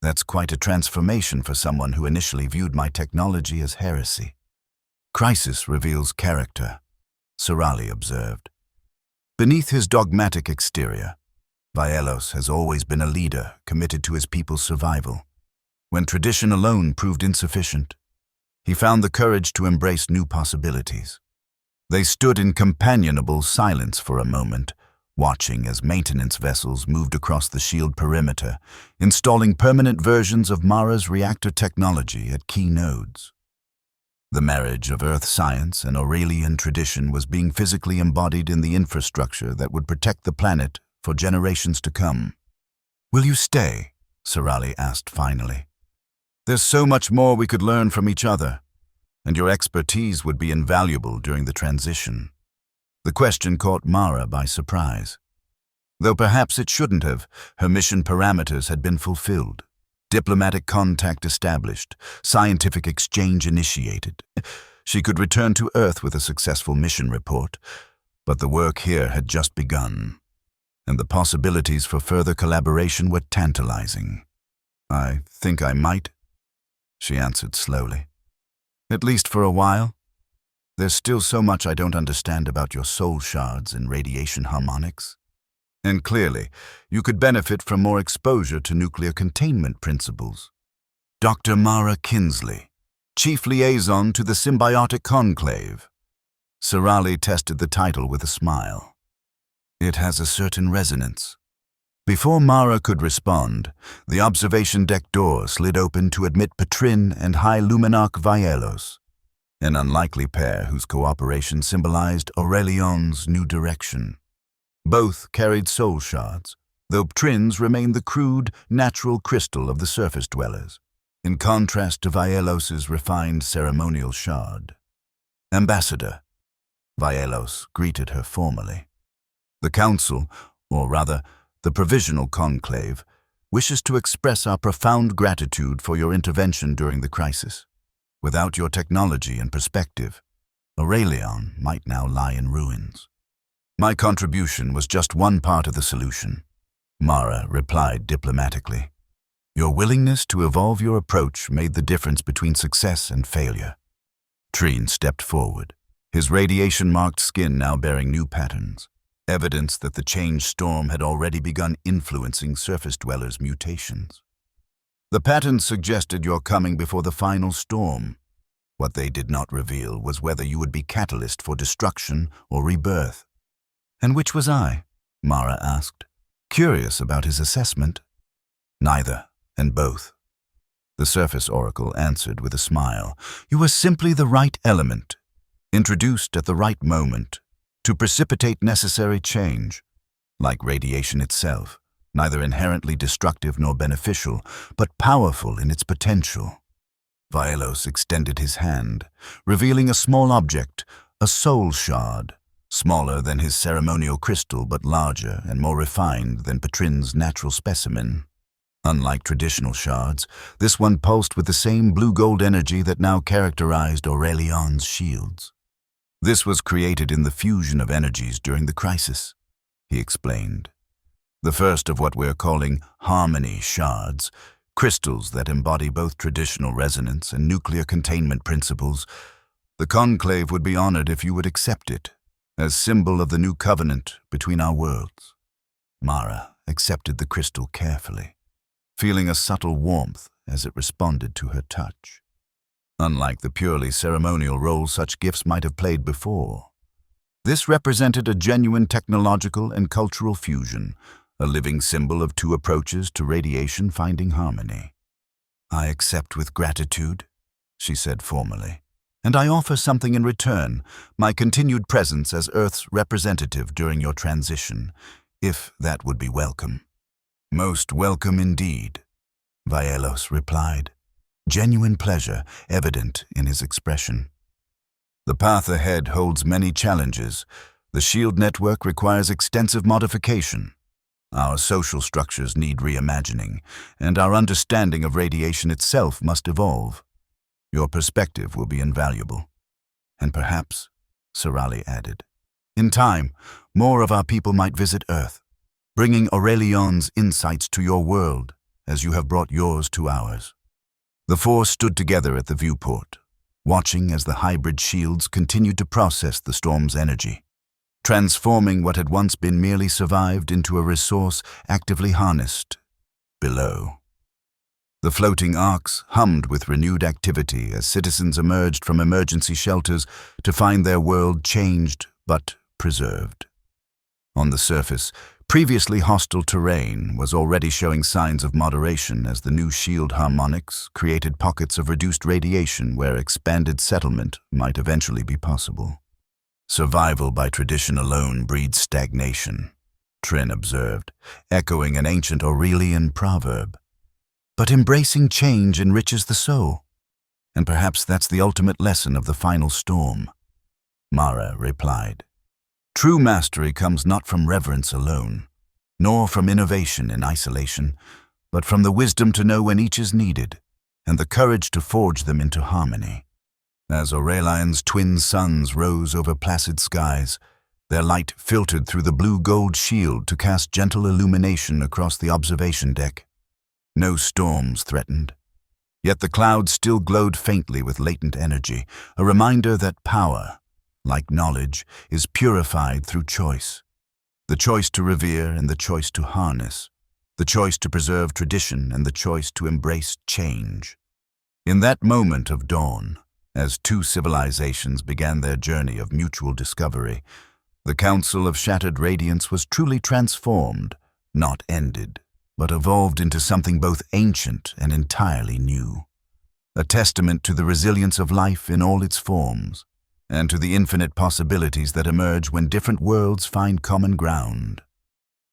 That's quite a transformation for someone who initially viewed my technology as heresy. Crisis reveals character, Sorali observed. Beneath his dogmatic exterior, Vaelos has always been a leader committed to his people's survival. When tradition alone proved insufficient, he found the courage to embrace new possibilities. They stood in companionable silence for a moment, watching as maintenance vessels moved across the shield perimeter, installing permanent versions of Mara's reactor technology at key nodes. The marriage of Earth science and Aurelian tradition was being physically embodied in the infrastructure that would protect the planet for generations to come. "Will you stay?" Sorali asked finally. "There's so much more we could learn from each other, and your expertise would be invaluable during the transition." The question caught Mara by surprise. Though perhaps it shouldn't have, her mission parameters had been fulfilled. Diplomatic contact established, scientific exchange initiated. She could return to Earth with a successful mission report, but the work here had just begun, and the possibilities for further collaboration were tantalizing. "I think I might," she answered slowly. "At least for a while. There's still so much I don't understand about your soul shards and radiation harmonics. And clearly, you could benefit from more exposure to nuclear containment principles." Dr. Mara Kinsley, Chief Liaison to the Symbiotic Conclave. Sorali tested the title with a smile. It has a certain resonance. Before Mara could respond, the observation deck door slid open to admit Petrin and High Luminarch Vaelos, an unlikely pair whose cooperation symbolized Aurelion's new direction. Both carried soul shards, though Petrin's remained the crude, natural crystal of the surface dwellers, in contrast to Vaelos's refined ceremonial shard. "Ambassador," Vaelos greeted her formally. "The Council, or rather, the Provisional Conclave, wishes to express our profound gratitude for your intervention during the crisis. Without your technology and perspective, Aurelion might now lie in ruins. My contribution was just one part of the solution, Mara replied diplomatically. Your willingness to evolve your approach made the difference between success and failure. Trine stepped forward, his radiation-marked skin now bearing new patterns, evidence that the change storm had already begun influencing surface dwellers' mutations. The patterns suggested your coming before the final storm. What they did not reveal was whether you would be catalyst for destruction or rebirth. And which was I? Mara asked, curious about his assessment. Neither, and both. The surface oracle answered with a smile. You were simply the right element, introduced at the right moment, to precipitate necessary change. Like radiation itself, neither inherently destructive nor beneficial, but powerful in its potential. Vaelos extended his hand, revealing a small object, a soul shard, smaller than his ceremonial crystal but larger and more refined than Petrin's natural specimen. Unlike traditional shards, this one pulsed with the same blue-gold energy that now characterized Aurelion's shields. This was created in the fusion of energies during the crisis, he explained. The first of what we're calling harmony shards, crystals that embody both traditional resonance and nuclear containment principles. The conclave would be honored if you would accept it, as symbol of the new covenant between our worlds. Mara accepted the crystal carefully, feeling a subtle warmth as it responded to her touch. Unlike the purely ceremonial role such gifts might have played before, this represented a genuine technological and cultural fusion, a living symbol of two approaches to radiation finding harmony. I accept with gratitude, she said formally, and I offer something in return, my continued presence as Earth's representative during your transition, if that would be welcome. Most welcome indeed, Vaelos replied, genuine pleasure evident in his expression. The path ahead holds many challenges. The shield network requires extensive modification. Our social structures need reimagining, and our understanding of radiation itself must evolve. Your perspective will be invaluable. And perhaps, Sorali added, in time, more of our people might visit Earth, bringing Aurelion's insights to your world as you have brought yours to ours. The four stood together at the viewport, watching as the hybrid shields continued to process the storm's energy, transforming what had once been merely survived into a resource actively harnessed below. The floating arcs hummed with renewed activity as citizens emerged from emergency shelters to find their world changed but preserved. On the surface, previously hostile terrain was already showing signs of moderation as the new shield harmonics created pockets of reduced radiation where expanded settlement might eventually be possible. Survival by tradition alone breeds stagnation, Trine observed, echoing an ancient Aurelian proverb. But embracing change enriches the soul, and perhaps that's the ultimate lesson of the final storm, Mara replied. True mastery comes not from reverence alone, nor from innovation in isolation, but from the wisdom to know when each is needed, and the courage to forge them into harmony. As Aurelion's twin suns rose over placid skies, their light filtered through the blue-gold shield to cast gentle illumination across the observation deck. No storms threatened, yet the clouds still glowed faintly with latent energy, a reminder that power, like knowledge, is purified through choice. The choice to revere and the choice to harness, the choice to preserve tradition and the choice to embrace change. In that moment of dawn, as two civilizations began their journey of mutual discovery, the Council of Shattered Radiance was truly transformed, not ended, but evolved into something both ancient and entirely new. A testament to the resilience of life in all its forms, and to the infinite possibilities that emerge when different worlds find common ground.